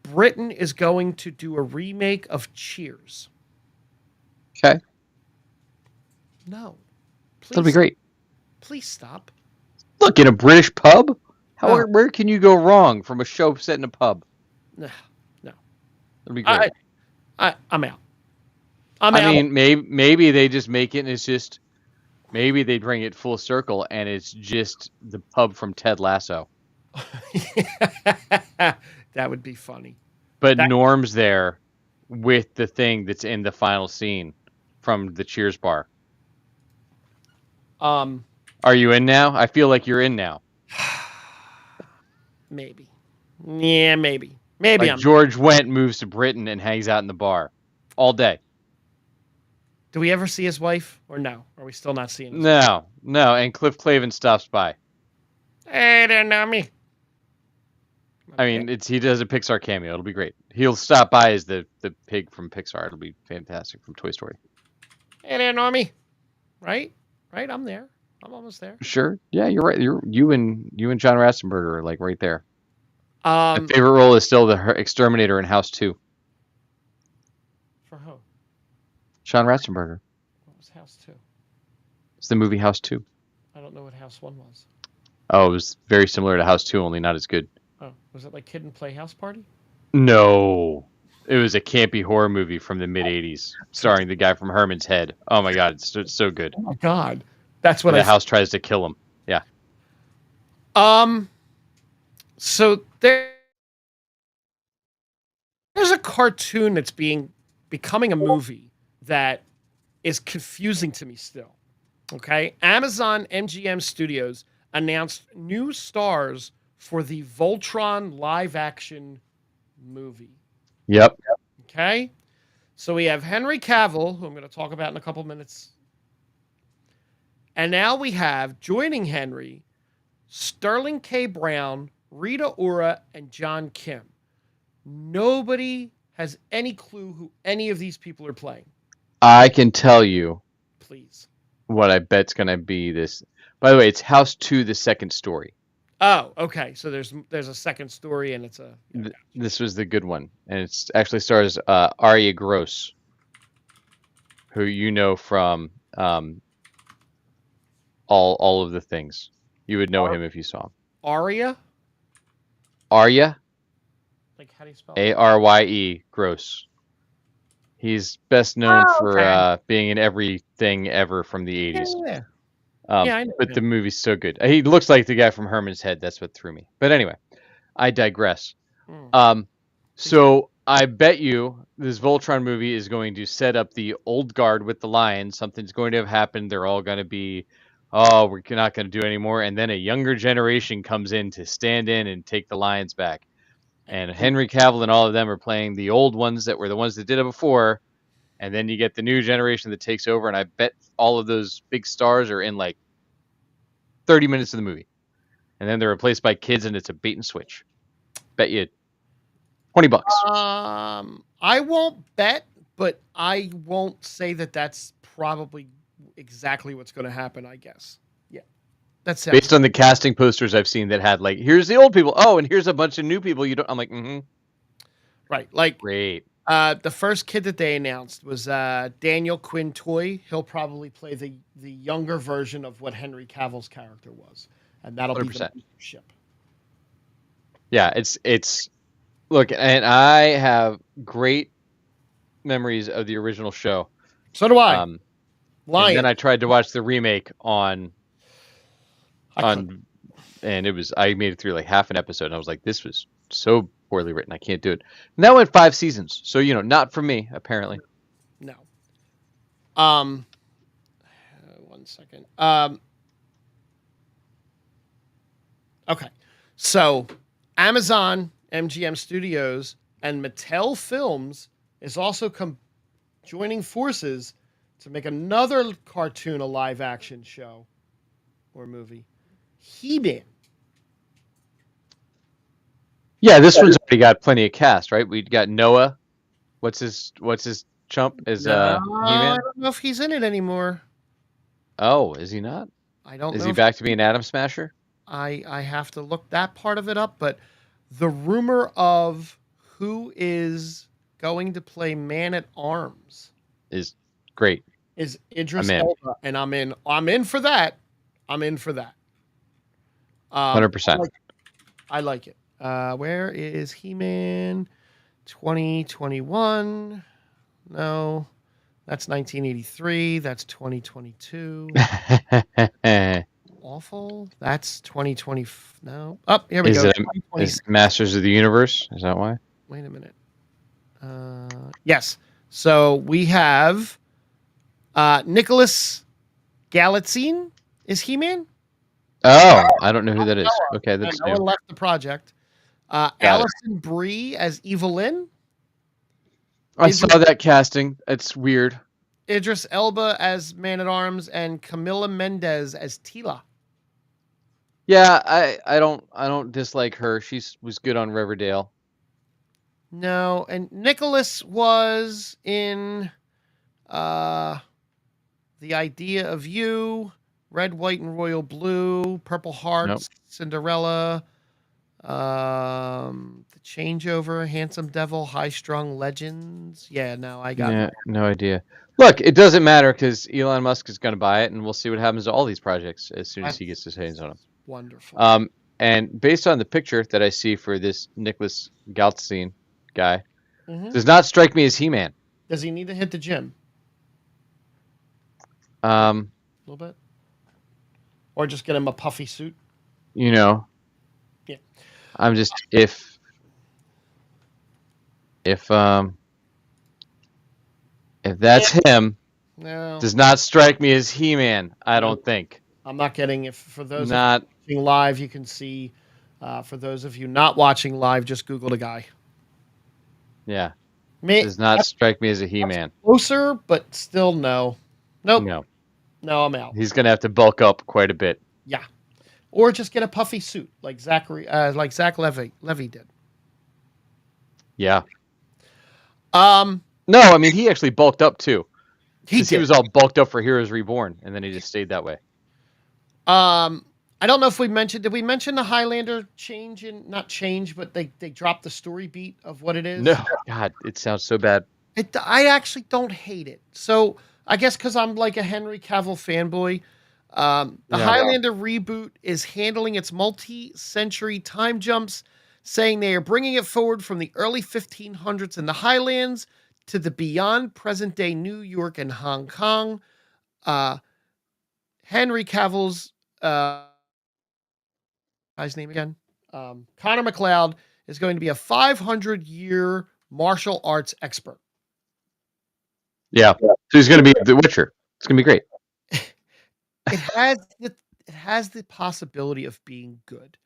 Britain is going to do a remake of Cheers. Okay. No. Please, that'll be great. Please stop. Look, in a British pub? Where can you go wrong from a show set in a pub? No. That'll be great. I'm out. I mean, maybe they just make it and it's just maybe they bring it full circle and it's just the pub from Ted Lasso. That would be funny. But That Norm's there with the thing that's in the final scene from the Cheers bar. um Are you in now? I feel like you're in now. maybe. Yeah, maybe. Maybe Like I'm. George Wendt moves to Britain and hangs out in the bar all day. Do we ever see his wife or no? Are we still not seeing his wife? No, and Cliff Clavin stops by. Hey, they know me. I Okay. mean, he does a Pixar cameo. It'll be great. He'll stop by as the pig from Pixar. It'll be fantastic from Toy Story. Hey, they know me. Right? Right? I'm there. I'm almost there. Sure. Yeah, you're right. You and John Ratzenberger are like right there. My Um, favorite role is still the exterminator in House 2. for who? John Ratzenberger. What was House 2? It's the movie House 2. I don't know what House 1 was. Oh, it was very similar to House 2, only not as good. Oh, was it like Kid and Play House Party? No. It was a campy horror movie from the mid-'80s, starring the guy from Herman's Head. Oh my god, it's so good. Oh my God, that's what The house tries to kill him. Yeah. So there's a cartoon that's becoming a movie that is confusing to me still. Okay, Amazon MGM Studios announced new stars for the Voltron live action movie. Yep. Okay, so we have Henry Cavill, who I'm going to talk about in a couple minutes, and now we have joining Henry, Sterling K. Brown, Rita Ora, and John Kim. Nobody has any clue who any of these people are playing. I can tell you Please. what I bet's going to be this. By the way, it's House 2, the second story. Oh, okay. So there's a second story, and it's a. This was the good one. And it actually stars Arya Gross, who you know from all of the things. You would know him if you saw him. Arya? Arya? Like, how do you spell Arye Gross. He's best known for okay. being in everything ever from the 80s. Yeah. I know But him. the movie's so good. He looks like the guy from Herman's Head. That's what threw me. But anyway, I digress. So I bet you this Voltron movie is going to set up the old guard with the lions. Something's going to have happened. They're all going to be, oh, we're not going to do anymore. And then a younger generation comes in to stand in and take the lions back. And Henry Cavill and all of them are playing the old ones that were the ones that did it before. And then you get the new generation that takes over. And I bet all of those big stars are in like 30 minutes of the movie. And then they're replaced by kids and it's a bait and switch. Bet you $20. I won't bet, but I won't say that that's probably exactly what's going to happen, I guess. Yeah. That sounds Based on the casting posters I've seen that had like, here's the old people. Oh, and here's a bunch of new people. You don't. I'm like, right. Like, great. The first kid that they announced was Daniel Quinn Toy. He'll probably play the younger version of what Henry Cavill's character was, and that'll 100%. be the ship. Yeah, it's look, and I have great memories of the original show. So do I. And then I tried to watch the remake on, and it was I made it through like half an episode, and I was like, this was so poorly written, I can't do it. And that went 5 seasons, so not for me apparently. No. 1 second. Okay, so Amazon MGM Studios and Mattel Films is also joining forces to make another cartoon, a live action show or movie, He-Man. Yeah, this one's already got plenty of cast, right? We got Noah. What's his chump is I He-Man? don't know if he's in it anymore. Oh, is he not? I don't know. Is he back to being Atom Smasher? I have to look that part of it up, but the rumor of who is going to play Man at Arms is great. Is Idris Elba, and I'm in for that. I'm in for that. 100%. I like it. Where is He-Man 2021? No, That's 1983. That's 2022. Awful. That's 2020. No. Oh, here we Is go. it 2020. is Masters of the Universe? Is that why? Wait a minute. Yes. So we have Nicholas Galitzine is He-Man. Oh, I don't know who that is. Okay, that's No one new. left the project. Got it. Allison Brie as Evelyn. I saw that casting. It's weird. Idris Elba as Man-at-Arms and Camila Mendez as Tila. Yeah, I don't dislike her. She was good on Riverdale. No, and Nicholas was in The Idea of You, Red, White, and Royal Blue, Purple Nope. Hearts, Cinderella, The Changeover, Handsome Devil, High Strung Legends. Yeah, no, I got it. No idea. Look, it doesn't matter because Elon Musk is going to buy it, and we'll see what happens to all these projects as soon as he gets his hands on them. Wonderful. And based on the picture that I see for this Nicholas Galtzine guy, Mhm. does not strike me as He-Man. Does he need to hit the gym A little bit, or just get him a puffy suit? Yeah. I'm just if that's him, No, does not strike me as He-Man. I don't think. I'm not getting. If for those Not. watching live, you can see. For those of you not watching live, just Google the guy. Yeah. Me Does not strike me as a He-Man. closer, but still no. Nope. No. No, I'm out. He's gonna have to bulk up quite a bit. Yeah, or just get a puffy suit like Zach Levy did. Yeah. Um, No, I mean he actually bulked up too. he He was all bulked up for Heroes Reborn, and then he just stayed that way. I don't know if we mentioned. Did we mention the Highlander change in not change, but they dropped the story beat of what it is? No, God, it sounds so bad. I actually don't hate it. So I guess because I'm like a Henry Cavill fanboy, the Highlander reboot is handling its multi-century time jumps, saying they are bringing it forward from the early 1500s in the Highlands to the beyond present-day New York and Hong Kong. Henry Cavill's his name again, Connor McLeod is going to be a 500-year martial arts expert. Yeah. So he's going to be the Witcher. It's going to be great. It has the possibility of being good.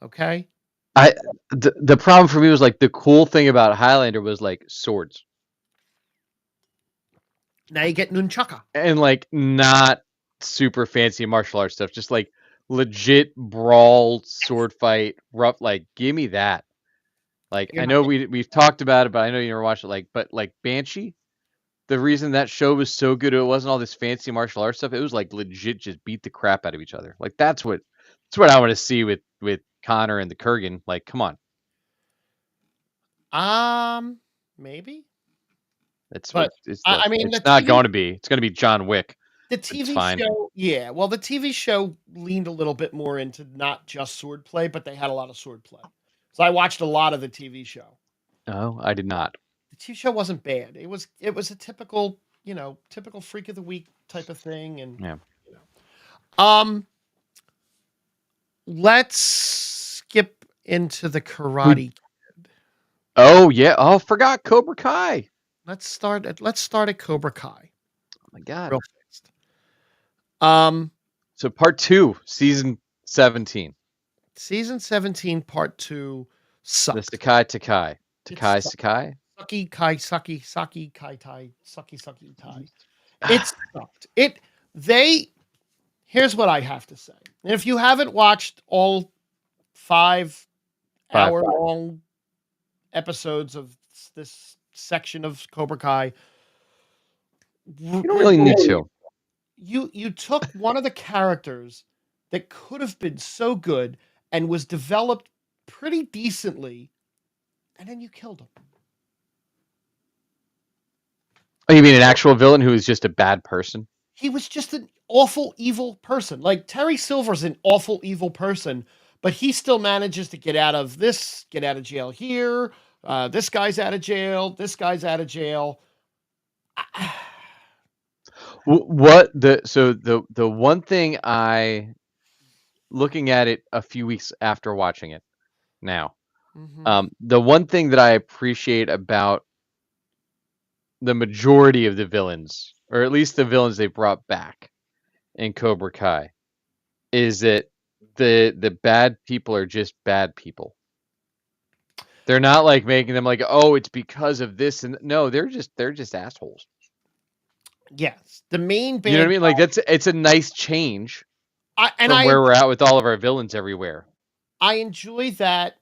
Okay? The problem for me was like the cool thing about Highlander was like swords. Now you get nunchaka. And like not super fancy martial arts stuff, just like legit brawl, sword fight, rough, like give me that. Like I know we've talked about it, but I know you never watched it. But Banshee, the reason that show was so good, it wasn't all this fancy martial arts stuff. It was like legit, just beat the crap out of each other. Like that's what I want to see with Connor and the Kurgan. Like, come on. Maybe. It's But it's I mean, it's not going to be. It's going to be John Wick. The TV show, yeah. Well, the TV show leaned a little bit more into not just sword play, but they had a lot of sword play. So I watched a lot of the TV show. Oh, I did not. The TV show wasn't bad. It was a typical, typical freak of the week type of thing, and Yeah. Let's skip into the Karate Kid. Oh yeah. Oh, forgot Cobra Kai. Let's start at Cobra Kai. Oh my God. Real fast. So part 2, season 17. Season 17, part 2 sucked. The Takai. Sakai? Sucky Kai Sucky Saki Kai Tai Sucky Sucky Tai. It sucked. Here's what I have to say. And if you haven't watched all 5-hour-long episodes of this section of Cobra Kai, you don't really need to. You took one of the characters that could have been so good and was developed pretty decently, and then you killed him. Oh, you mean an actual villain who is just a bad person? He was just an awful, evil person. Like Terry Silver's an awful, evil person, but he still manages to get out of jail here. This guy's out of jail. This guy's out of jail. The one thing looking at it a few weeks after watching it now, Mm-hmm. the one thing that I appreciate about the majority of the villains, or at least the villains they brought back in Cobra Kai, is that the bad people are just bad people. They're not like making them like, oh, it's because of this, and no, they're just assholes. Yes, the main You know what I bad mean? Like it's a nice change and from where we're at with all of our villains everywhere. I enjoy that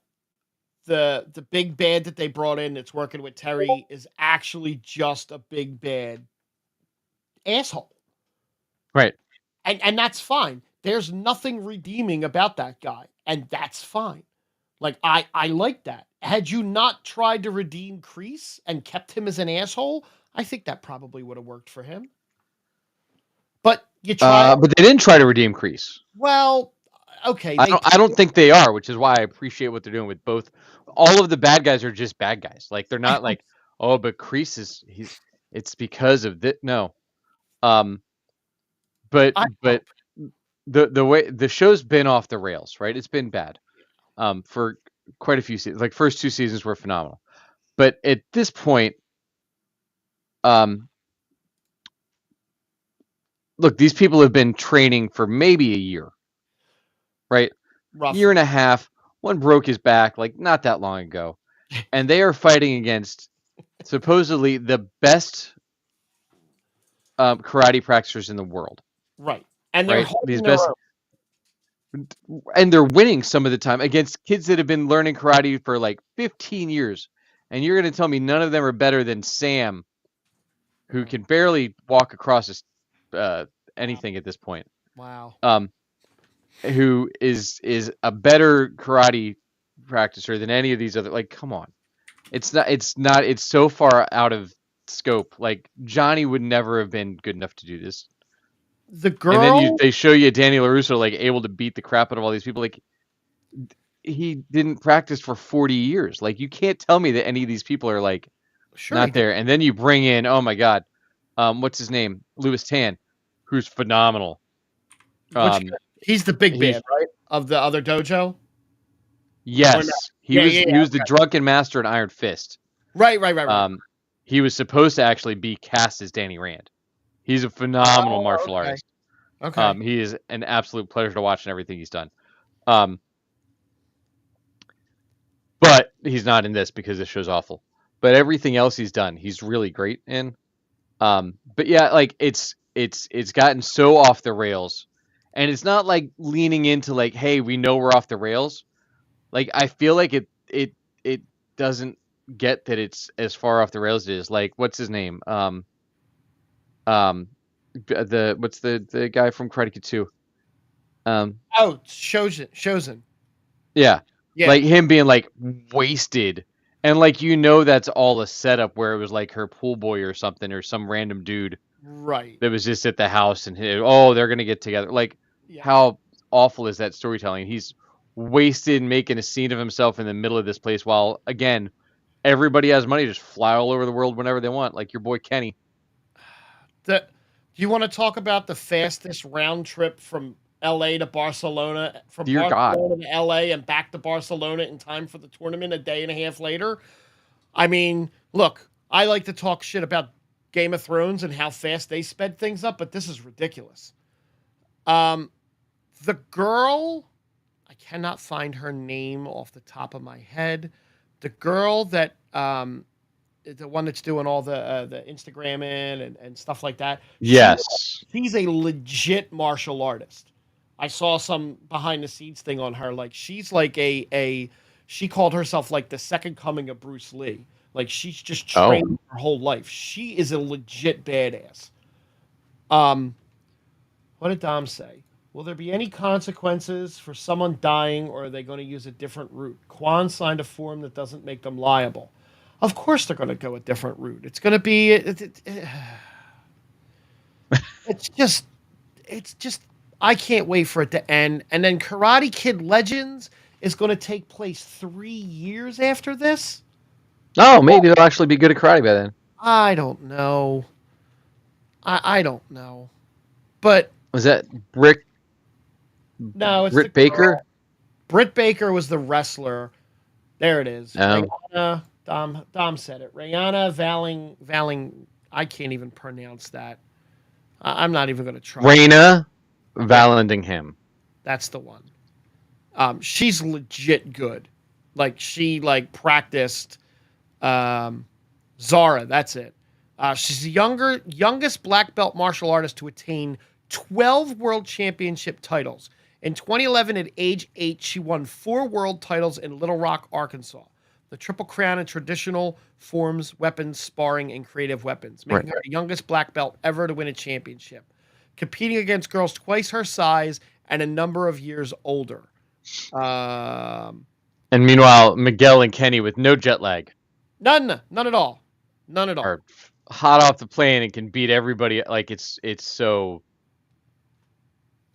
the big bad that they brought in that's working with Terry is actually just a big bad asshole. Right. And that's fine. There's nothing redeeming about that guy, and that's fine. Like I like that. Had you not tried to redeem Kreese and kept him as an asshole, I think that probably would have worked for him. But you try. But they didn't try to redeem Kreese. Well, okay, I don't think they are, which is why I appreciate what they're doing with both. All of the bad guys are just bad guys. Like they're not like, oh, but Kreese it's because of that. No. Um, but I but the way the show's been off the rails, right? It's been bad. For quite a few seasons. Like first two seasons were phenomenal, but at this point, um, look, these people have been training for maybe a year, right? roughly. Year and a half. One broke his back like not that long ago, and they are fighting against supposedly the best karate practitioners in the world, Right. And they're right? These holding their best, own. and they're winning some of the time against kids that have been learning karate for like 15 years. And you're going to tell me none of them are better than Sam, who can barely walk across anything at this point. Wow. Who is a better karate practicer than any of these other. Like, come on, it's not. It's so far out of scope. Like Johnny would never have been good enough to do this. The And then girl. they show you Danny LaRusso like able to beat the crap out of all these people. Like he didn't practice for 40 years. Like you can't tell me that any of these people are like Sure. not there. And then you bring in, oh my god, what's his name, Louis Tan, who's phenomenal. He's the big he's bad, right? Of the other dojo. Yes, he was the drunken master in Iron Fist. Right. He was supposed to actually be cast as Danny Rand. He's a phenomenal martial artist. Okay. He is an absolute pleasure to watch in everything he's done. But he's not in this because this show's awful. But everything else he's done, he's really great in. But yeah, like it's gotten so off the rails, and it's not like leaning into like, hey, we know we're off the rails. Like I feel like it doesn't get that it's as far off the rails as it is. Like what's his name? What's the guy from Karate Kid 2? Shozen. Yeah. Yeah. Like him being like wasted. And like that's all a setup where it was like her pool boy or something or some random dude Right. that was just at the house and they're gonna get together. Like how awful is that storytelling? He's wasted making a scene of himself in the middle of this place while again everybody has money to just fly all over the world whenever they want, like your boy Kenny. Do you want to talk about the fastest round trip from LA to Barcelona, from Dear Barcelona God. to LA and back to Barcelona in time for the tournament a day and a half later? I mean, look, I like to talk shit about Game of Thrones and how fast they sped things up, but this is ridiculous. The girl, I cannot find her name off the top of my head. The girl that the one that's doing all the Instagramming and stuff like that. Yes. She's a legit martial artist. I saw some behind the scenes thing on her. Like she's like she called herself like the second coming of Bruce Lee. Like she's just trained her whole life. She is a legit badass. What did Dom say? Will there be any consequences for someone dying, or are they going to use a different route? Quan signed a form that doesn't make them liable. Of course they're going to go a different route. It's going to be it's just I can't wait for it to end. And then Karate Kid Legends is going to take place 3 years after this. Oh, maybe they'll actually be good at karate by then. I don't know. I don't know, but Was that Britt no, it's the Britt Baker? girl. Britt Baker was the wrestler. There it is. No, Rihanna. Dom said it. Rihanna Valing. I can't even pronounce that. I'm not even going to try. Raina Yeah, Vallandigham. that's the one. She's legit good. Like she like practiced um, Zara. That's it. She's the youngest black belt martial artist to attain 12 world championship titles. In 2011, at age 8, she won 4 world titles in Little Rock, Arkansas. The Triple Crown in traditional forms, weapons, sparring, and creative weapons, Right. making her the youngest black belt ever to win a championship. Competing against girls twice her size and a number of years older. Um, And meanwhile, Miguel and Kenny with no jet lag none at all. None at all. are hot off the plane and can beat everybody. Like it's so,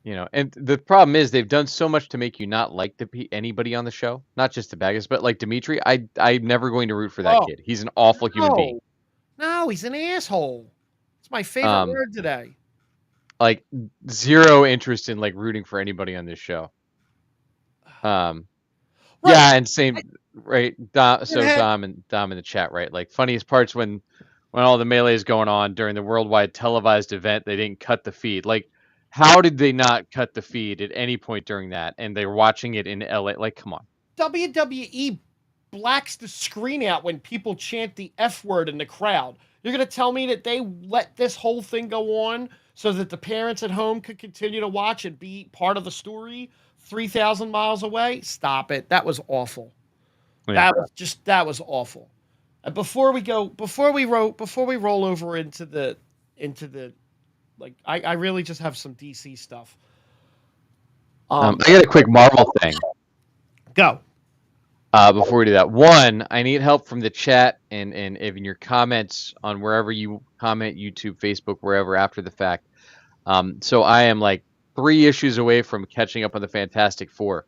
And the problem is they've done so much to make you not like anybody on the show, not just the Baggins, but like Dimitri. I'm never going to root for that Oh, kid. He's an awful human being. no. No, he's an asshole. It's my favorite Um, word today. like zero interest in like rooting for anybody on this show. Um, Right. yeah, and same, right? So Pinhead. Dom in the chat, right? Like funniest parts when all the melee is going on during the worldwide televised event, they didn't cut the feed. Like, how did they not cut the feed at any point during that? And they're watching it in LA. Like, come on. WWE blacks the screen out when people chant the F word in the crowd. You're going to tell me that they let this whole thing go on so that the parents at home could continue to watch and be part of the story 3,000 miles away? Stop it. That was awful. Yeah. That was awful. And before we roll over into the like, I really just have some DC stuff. I got a quick Marvel thing. Go. Before we do that, one, I need help from the chat and even your comments on wherever you comment, YouTube, Facebook, wherever after the fact. So I am like 3 issues away from catching up on the Fantastic Four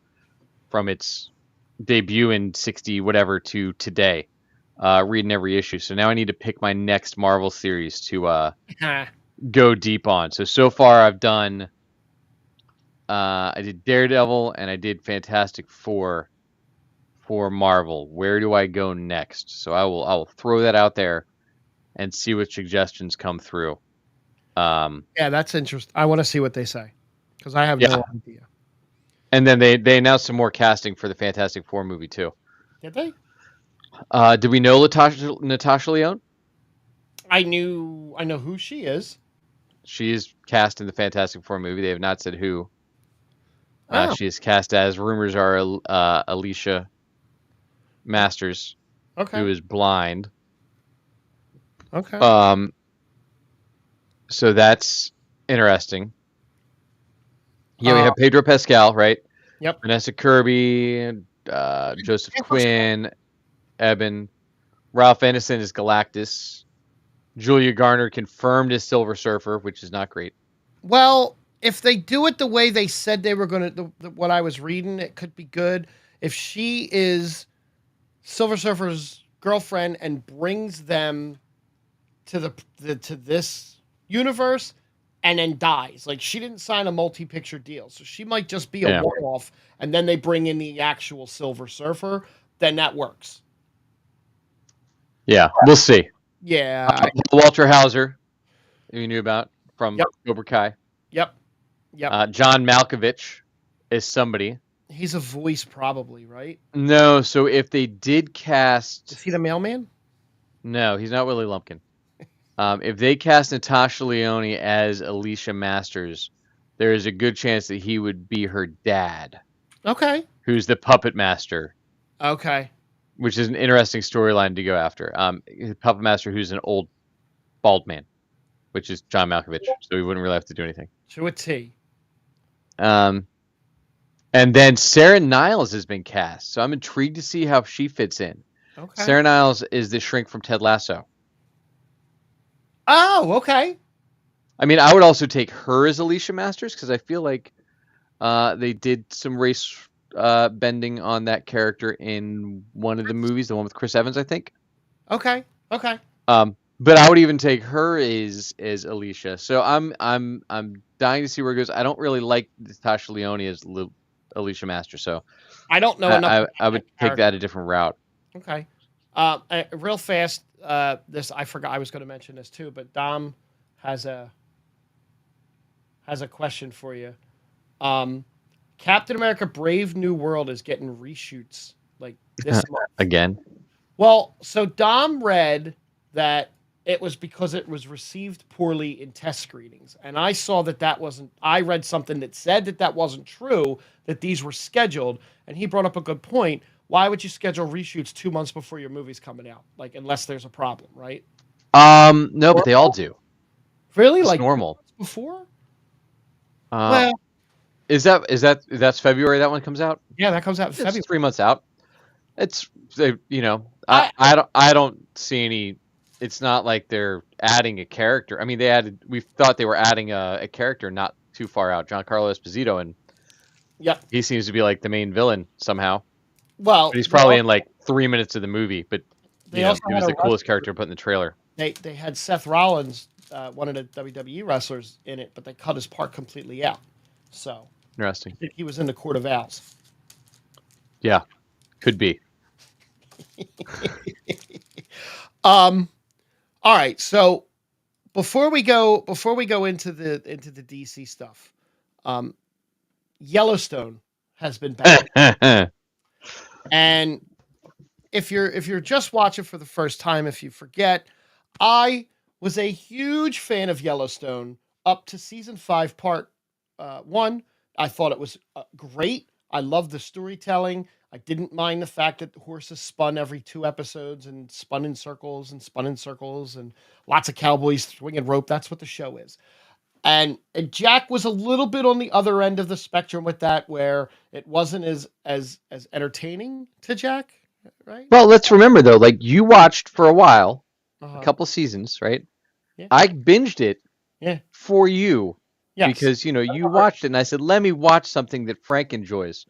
from its debut in 60 whatever to today. Reading every issue. So now I need to pick my next Marvel series to go deep on. So far I've done I did Daredevil and I did Fantastic Four for Marvel. Where do I go next? So I will throw that out there and see what suggestions come through. Yeah, that's interesting. I want to see what they say because I have Yeah. no idea. And then they announced some more casting for the Fantastic Four movie too. Did they? Did we know Natasha Lyonne? I know who she is. She is cast in the Fantastic Four movie. They have not said who. Oh, She is cast as, rumors are, Alicia Masters, okay. who is blind. Okay. So that's interesting. Yeah, we have Pedro Pascal, right? Yep. Vanessa Kirby, Joseph Quinn, Eben, Ralph Ineson is Galactus, Julia Garner confirmed as Silver Surfer, which is not great. Well, if they do it the way they said they were going to, what I was reading, it could be good. If she is Silver Surfer's girlfriend and brings them to to this universe and then dies, like she didn't sign a multi-picture deal, so she might just be a one-off, and then they bring in the actual Silver Surfer, then that works. Yeah, we'll see. Yeah. Walter Hauser, who you knew about from Cobra Kai. Yep. John Malkovich is somebody. He's a voice, probably, right? No, so if they did cast... Is he the mailman? No, he's not Willie Lumpkin. If they cast Natasha Lyonne as Alicia Masters, there is a good chance that he would be her dad. Okay. Who's the puppet master. Okay. Which is an interesting storyline to go after. Puppet master who's an old bald man, which is John Malkovich, so he wouldn't really have to do anything. To a T. And then Sarah Niles has been cast, so I'm intrigued to see how she fits in. Okay. Sarah Niles is the shrink from Ted Lasso. Oh, okay. I mean, I would also take her as Alicia Masters because I feel like they did some race bending on that character in one of the movies, the one with Chris Evans, I think. Okay. But I would even take her as Alicia. So I'm dying to see where it goes. I don't really like Natasha Lyonne as Alicia Master, so I don't know enough about I would that take character. that a different route. Okay. Real fast, this I forgot I was going to mention this too, but Dom has a question for you. Um, Captain America: Brave New World is getting reshoots like this month. Again. Well, so Dom read that it was because it was received poorly in test screenings, and I saw that that wasn't. I read something that said that that wasn't true. That these were scheduled, and he brought up a good point. Why would you schedule reshoots 2 months before your movie's coming out? Like, unless there's a problem, right? No, but they all do. Really, It's like 2 normal. months before? Uh, Well, that's February that one comes out? yeah, that comes out in It's February. 3 months out. It's I I don't see any. It's not like they're adding a character. I mean, we thought they were adding a character not too far out, Giancarlo Esposito, and yeah. he seems to be like the main villain somehow. But Well, he's probably in like 3 minutes of the movie. But they also he had was a the coolest wrestler. character put in the trailer. They had Seth Rollins, one of the WWE wrestlers, in it, but they cut his part completely out. So I Interesting. think he was in the Court of Owls. Yeah, could be. Um. All right. So before we go into the DC stuff, um, Yellowstone has been back, and if you're just watching for the first time, if you forget, I was a huge fan of Yellowstone up to season 5, part 1. I thought it was great. I loved the storytelling. I didn't mind the fact that the horses spun every 2 episodes and spun in circles and spun in circles and lots of cowboys swinging rope. That's what the show is. And Jack was a little bit on the other end of the spectrum with that, where it wasn't as entertaining to Jack, right? Well, let's remember though, like you watched for a while, a Uh-huh. couple seasons, right? Yeah. I binged it Yeah. for you Yes. because you watched it, and I said, let me watch something that Frank enjoys,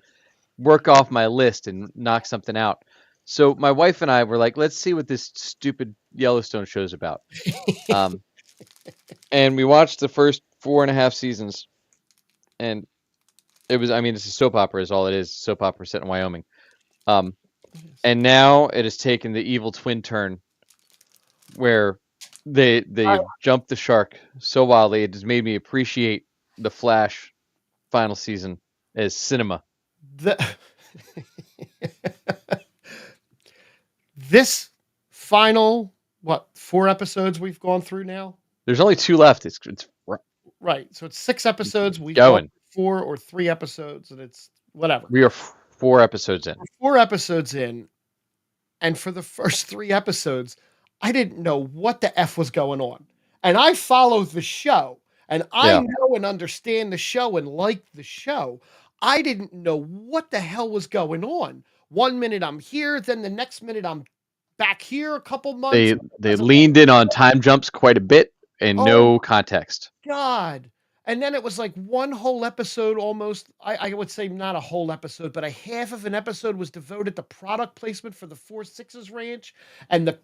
work off my list, and knock something out. So my wife and I were like, let's see what this stupid Yellowstone show's about. Um, and we watched the first 4.5 seasons, and it was, I mean, it's a soap opera, is all it is. Soap opera set in Wyoming. Um, and now it has taken the evil twin turn where they jumped the shark so wildly. It has made me appreciate the Flash final season as cinema. The, this final, 4 episodes we've gone through now? There's only 2 left. It's Right. So it's 6 episodes. We've going. gone 4 or 3 episodes, and it's whatever. We are 4 episodes in. 4 episodes in, and for the first 3 episodes, I didn't know what the F was going on. And I follow the show, and I know and understand the show and like the show. I didn't know what the hell was going on. 1 minute I'm here, then the next minute I'm back here a couple months. They leaned in on time jumps quite a bit and no context. God. And then it was like one whole episode almost. I would say not a whole episode, but a half of an episode was devoted to product placement for the 4-6's ranch and the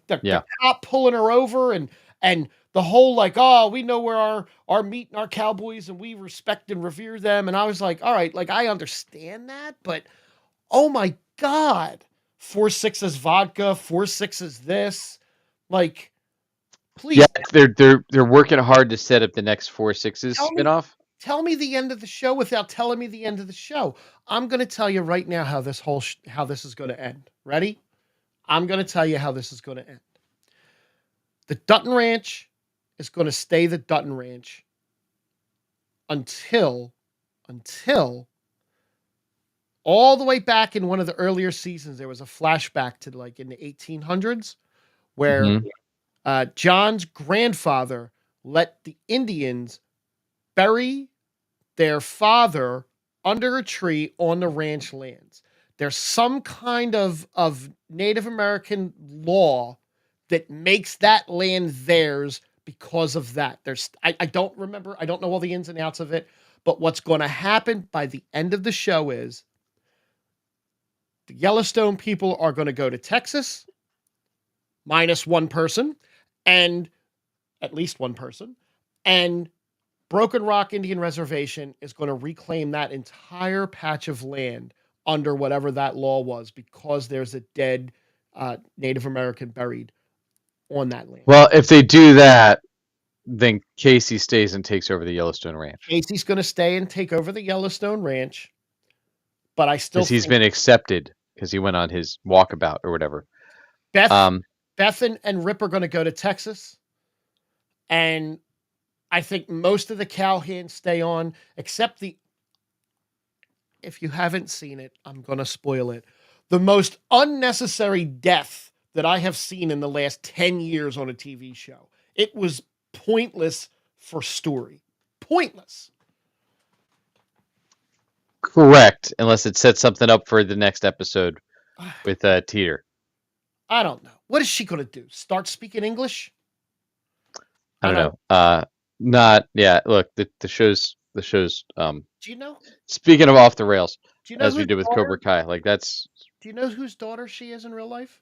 cop pulling her over and the whole like, oh, we know where our meat and our cowboys and we respect and revere them. And I was like, all right, like I understand that, but oh my God, 4-6's vodka, 4-6's this. Like, please. Yeah, they're working hard to set up the next 4-6's spinoff. Tell me the end of the show without telling me the end of the show. I'm going to tell you right now how this how this is going to end. Ready? I'm going to tell you how this is going to end. The Dutton Ranch is going to stay the Dutton Ranch until all the way back in one of the earlier seasons, there was a flashback to like in the 1800s where John's grandfather let the Indians bury their father under a tree on the ranch lands. There's some kind of Native American law that makes that land theirs because of that. I don't remember. I don't know all the ins and outs of it. But what's going to happen by the end of the show is the Yellowstone people are going to go to Texas, minus one person, and at least one person, and Broken Rock Indian Reservation is going to reclaim that entire patch of land under whatever that law was because there's a dead Native American buried on that land. Well, if they do that, then Casey stays and takes over the Yellowstone Ranch Casey's going to stay and take over the Yellowstone Ranch, but I still because he's think been accepted because he went on his walkabout or whatever. Beth, Um, Beth and Rip are going to go to Texas, and I think most of the cowhands stay on, except the. If you haven't seen it, I'm going to spoil it. The most unnecessary death that I have seen in the last 10 years on a TV show. It was pointless for story. Pointless. correct, unless it sets something up for the next episode with Teeter. I don't know. What is she going to do? Start speaking English? I don't know. Not yeah. Look, the show's Do you know? speaking of off the rails, Do you know as we whose did with daughter? Cobra Kai. Like that's Do you know whose daughter she is in real life?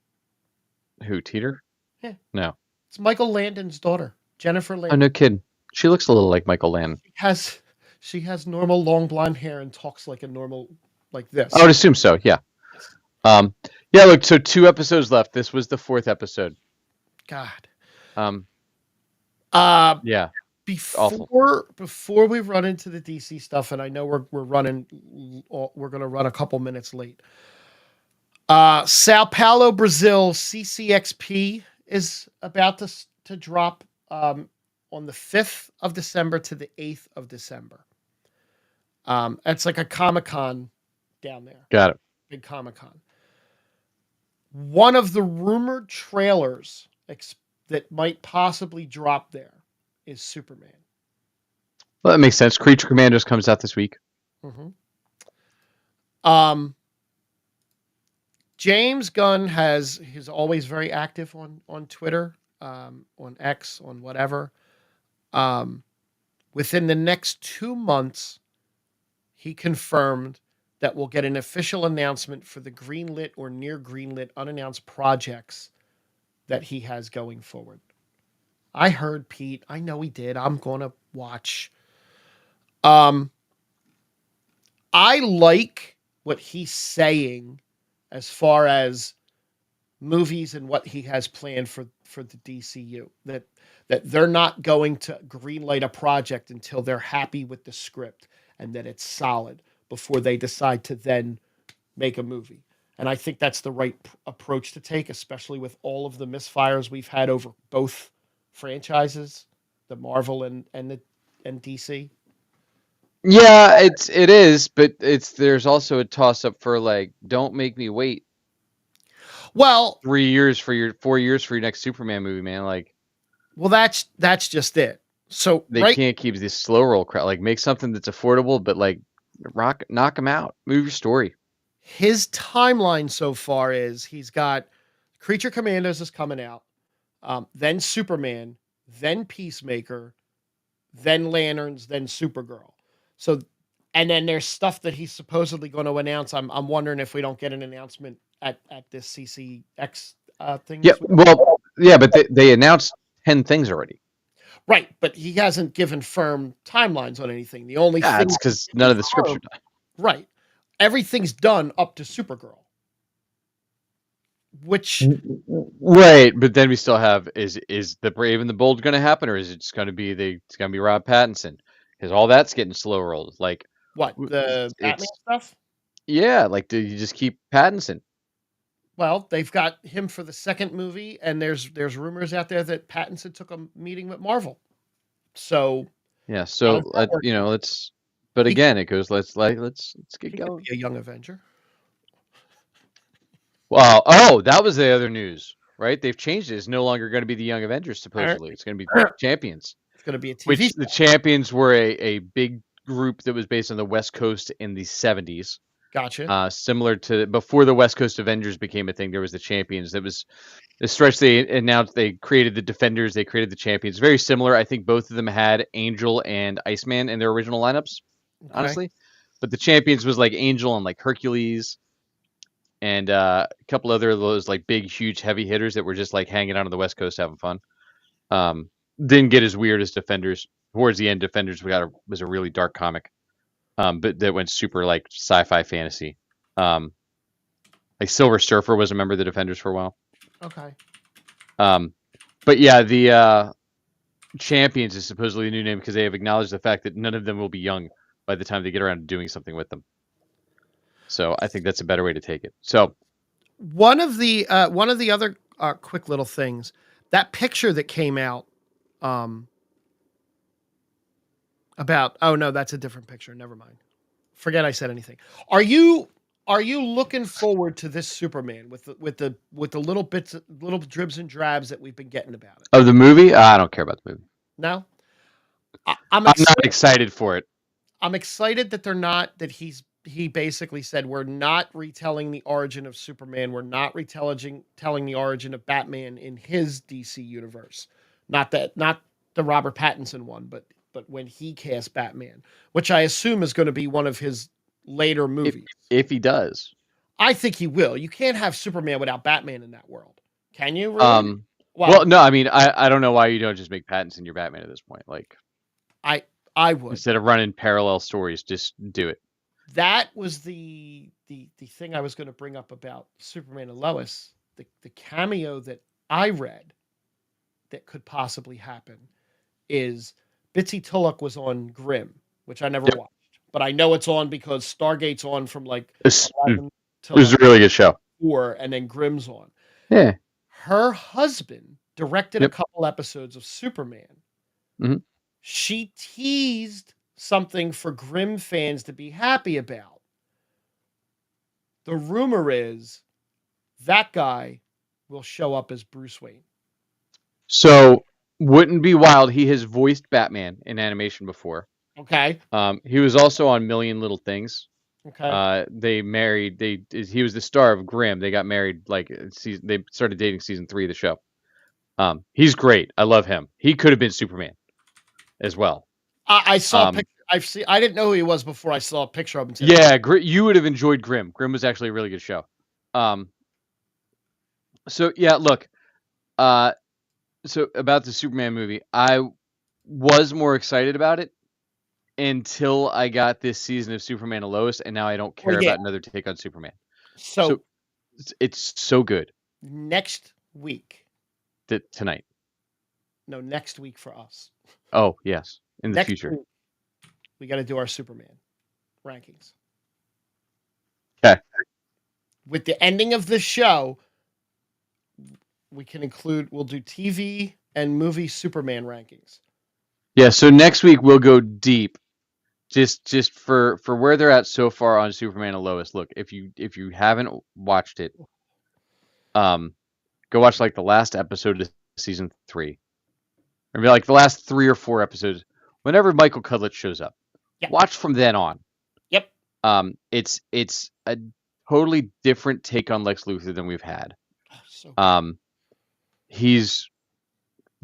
who Teeter? Yeah. No. It's Michael Landon's daughter, Jennifer Oh, Landon. no kidding. She looks a little like Michael Landon. She has normal long blonde hair and talks like a normal like this. I would assume so. Yeah. Yeah. Look, so 2 episodes left. This was the 4th episode. God. Um. Uh, Yeah. before we run into the DC stuff, and I know we're going to run a couple minutes late. Sao Paulo, Brazil, CCXP is about to drop on the 5th of December to the 8th of December. It's like a Comic-Con down there. Got it. Big Comic-Con. One of the rumored trailers that might possibly drop there is Superman. Well, that makes sense. Creature Commandos comes out this week. Mm-hmm. James Gunn he's always very active on Twitter, on X, on whatever. Within the next 2 months, he confirmed that we'll get an official announcement for the greenlit or near greenlit unannounced projects that he has going forward. I heard Pete. I know he did. I'm going to watch. I like what he's saying as far as movies and what he has planned for the DCU. That they're not going to greenlight a project until they're happy with the script and that it's solid before they decide to then make a movie. And I think that's the right approach to take, especially with all of the misfires we've had over both franchises, the Marvel and DC. Yeah, it is, but there's also a toss up for like, don't make me wait Well, 4 years for your next Superman movie, man. Like, well, that's just it. So they can't keep this slow roll crowd. Like, make something that's affordable, but like, knock them out. Move your story. His timeline so far is he's got Creature Commandos is coming out, then Superman, then Peacemaker, then Lanterns, then Supergirl. So, and then there's stuff that he's supposedly going to announce. I'm wondering if we don't get an announcement at this CCX thing. Yeah, well, yeah, but they announced 10 things already. Right, but he hasn't given firm timelines on anything. The only thing That's because none of the scripts are done. Right. Everything's done up to Supergirl. Which right, but then we still have is the Brave and the Bold going to happen, or is it just going to be it's going to be Rob Pattinson? Because all that's getting slow rolled. Like what the Batman stuff? Yeah, like do you just keep Pattinson? Well, they've got him for the second movie, and there's rumors out there that Pattinson took a meeting with Marvel. So yeah, so let's. But again, it goes. Let's get going. Be a young Avenger. Wow! Oh, that was the other news, right? They've changed it. It's no longer going to be the Young Avengers. Supposedly, it's going to be Champions. It's going to be a TV. Which the Champions were a big group that was based on the West Coast in the 70s. Gotcha. Similar to before the West Coast Avengers became a thing, there was the Champions. That was the stretch they announced. They created the Defenders. They created the Champions. Very similar. I think both of them had Angel and Iceman in their original lineups, honestly. But the Champions was like Angel and like Hercules and a couple other of those like big, huge, heavy hitters that were just like hanging out on the West Coast having fun. didn't get as weird as Defenders. Towards the end, Defenders was a really dark comic, but that went super like sci-fi fantasy. Um, like Silver Surfer was a member of the Defenders for a while. Okay. Um, but yeah, the Champions is supposedly a new name because they have acknowledged the fact that none of them will be young by the time they get around to doing something with them. So I think that's a better way to take it. So one of the other quick little things, that picture that came out um, about, oh no, that's a different picture. Never mind. Forget I said anything. Are you looking forward to this Superman with the little bits, little dribs and drabs that we've been getting about it? of the movie, I don't care about the movie. No, I'm I'm not excited. excited for it. I'm excited that they're not, that he basically said we're not retelling the origin of Superman. We're not telling the origin of Batman in his DC universe. Not the Robert Pattinson one, but when he cast Batman, which I assume is going to be one of his later movies. If he does. I think he will. You can't have Superman without Batman in that world. Can you really? Well, no, I mean, I don't know why you don't just make Pattinson your Batman at this point. Like, I would. instead of running parallel stories, just do it. That was the thing I was going to bring up about Superman and Lois. The cameo that I read that could possibly happen is Bitsy Tulloch was on Grimm, which I never Yep. watched, but I know it's on because Stargate's on from like It 11 to was a like really good show. 4, and then Grimm's on. Yeah. Her husband directed a Yep. couple episodes of Superman. Mhm. She teased something for Grimm fans to be happy about. The rumor is that guy will show up as Bruce Wayne. So, wouldn't be wild. He has voiced Batman in animation before. Okay. He was also on Million Little Things. Okay. They married. He was the star of Grimm. They got married like they started dating season 3 of the show. He's great. I love him. He could have been Superman as well. I saw a picture. I didn't know who he was before I saw a picture of him. Yeah, you would have enjoyed Grimm. Grimm was actually a really good show. So yeah, look. So about the Superman movie, I was more excited about it until I got this season of Superman and Lois, and now I don't care about another take on Superman. So it's so good. Next week. Tonight. No, next week for us. Oh yes, in the next future. Week, we got to do our Superman rankings. Okay. With the ending of the show, we'll do TV and movie Superman rankings. Yeah, so next week we'll go deep. Just for where they're at so far on Superman and Lois. Look, if you haven't watched it, go watch like the last episode of season 3. Or like the last 3 or 4 episodes. Whenever Michael Cudlitz shows up. Yep. Watch from then on. Yep. It's a totally different take on Lex Luthor than we've had. He's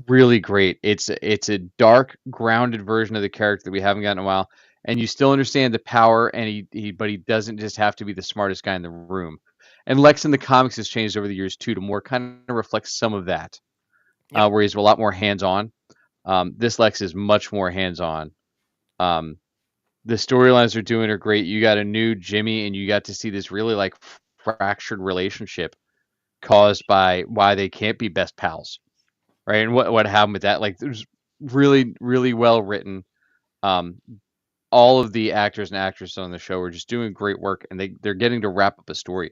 really great. It's a dark, grounded version of the character that we haven't gotten in a while, and you still understand the power, and but he doesn't just have to be the smartest guy in the room. And Lex in the comics has changed over the years too, to more kind of reflect some of that, where he's a lot more hands-on. This Lex is much more hands-on. The storylines they're doing are great. You got a new Jimmy, and you got to see this really like fractured relationship caused by why they can't be best pals, right? And what happened with that? Like, there's really, really well written. All of the actors and actresses on the show are just doing great work, and they're getting to wrap up a story.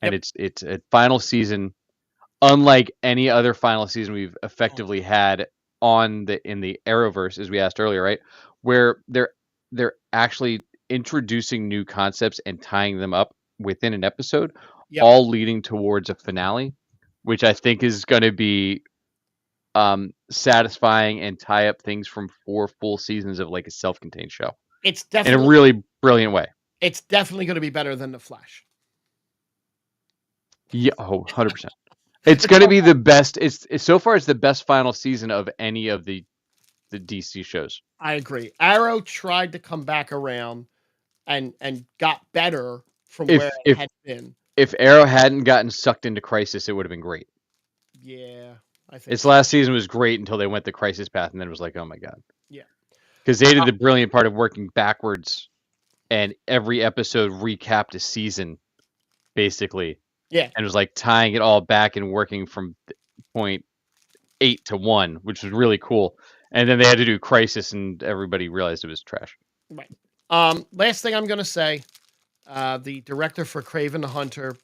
And it's a final season, unlike any other final season we've effectively had in the Arrowverse, as we asked earlier, right? Where they're actually introducing new concepts and tying them up within an episode, all leading towards a finale, which I think is going to be satisfying and tie up things from 4 full seasons of like a self-contained show. It's definitely in a really brilliant way. It's definitely going to be better than The Flash. Yeah, 100%. It's going to be the best. It's so far it's the best final season of any of the DC shows. I agree. Arrow tried to come back around and got better from where it had been. If Arrow hadn't gotten sucked into Crisis, it would have been great. Yeah, I think Its last season was great until they went the crisis path, and then it was like, oh my god. Yeah. Because they did the brilliant part of working backwards, and every episode recapped a season, basically. Yeah. And it was like tying it all back and working from point 8 to 1, which was really cool. And then they had to do crisis, and everybody realized it was trash. Right. Last thing I'm going to say, the director for Kraven the Hunter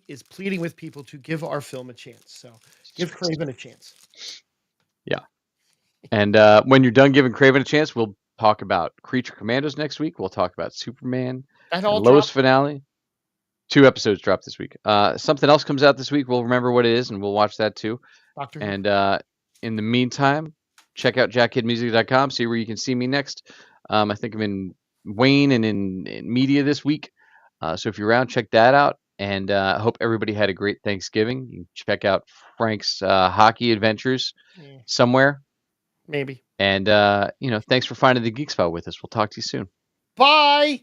is pleading with people to give our film a chance. So give Kraven a chance. Yeah. And when you're done giving Kraven a chance, we'll talk about Creature Commandos next week. We'll talk about Superman That and all Lois dropped? finale. 2 episodes dropped this week. Something else comes out this week. We'll remember what it is, and we'll watch that too. Doctor Who. And in the meantime, check out jackkidmusic.com. See where you can see me next. I think I'm in Wayne and in media this week. So if you're around, check that out. And I hope everybody had a great Thanksgiving. You can check out Frank's hockey adventures somewhere. Maybe. And, thanks for finding the Geek Spot with us. We'll talk to you soon. Bye!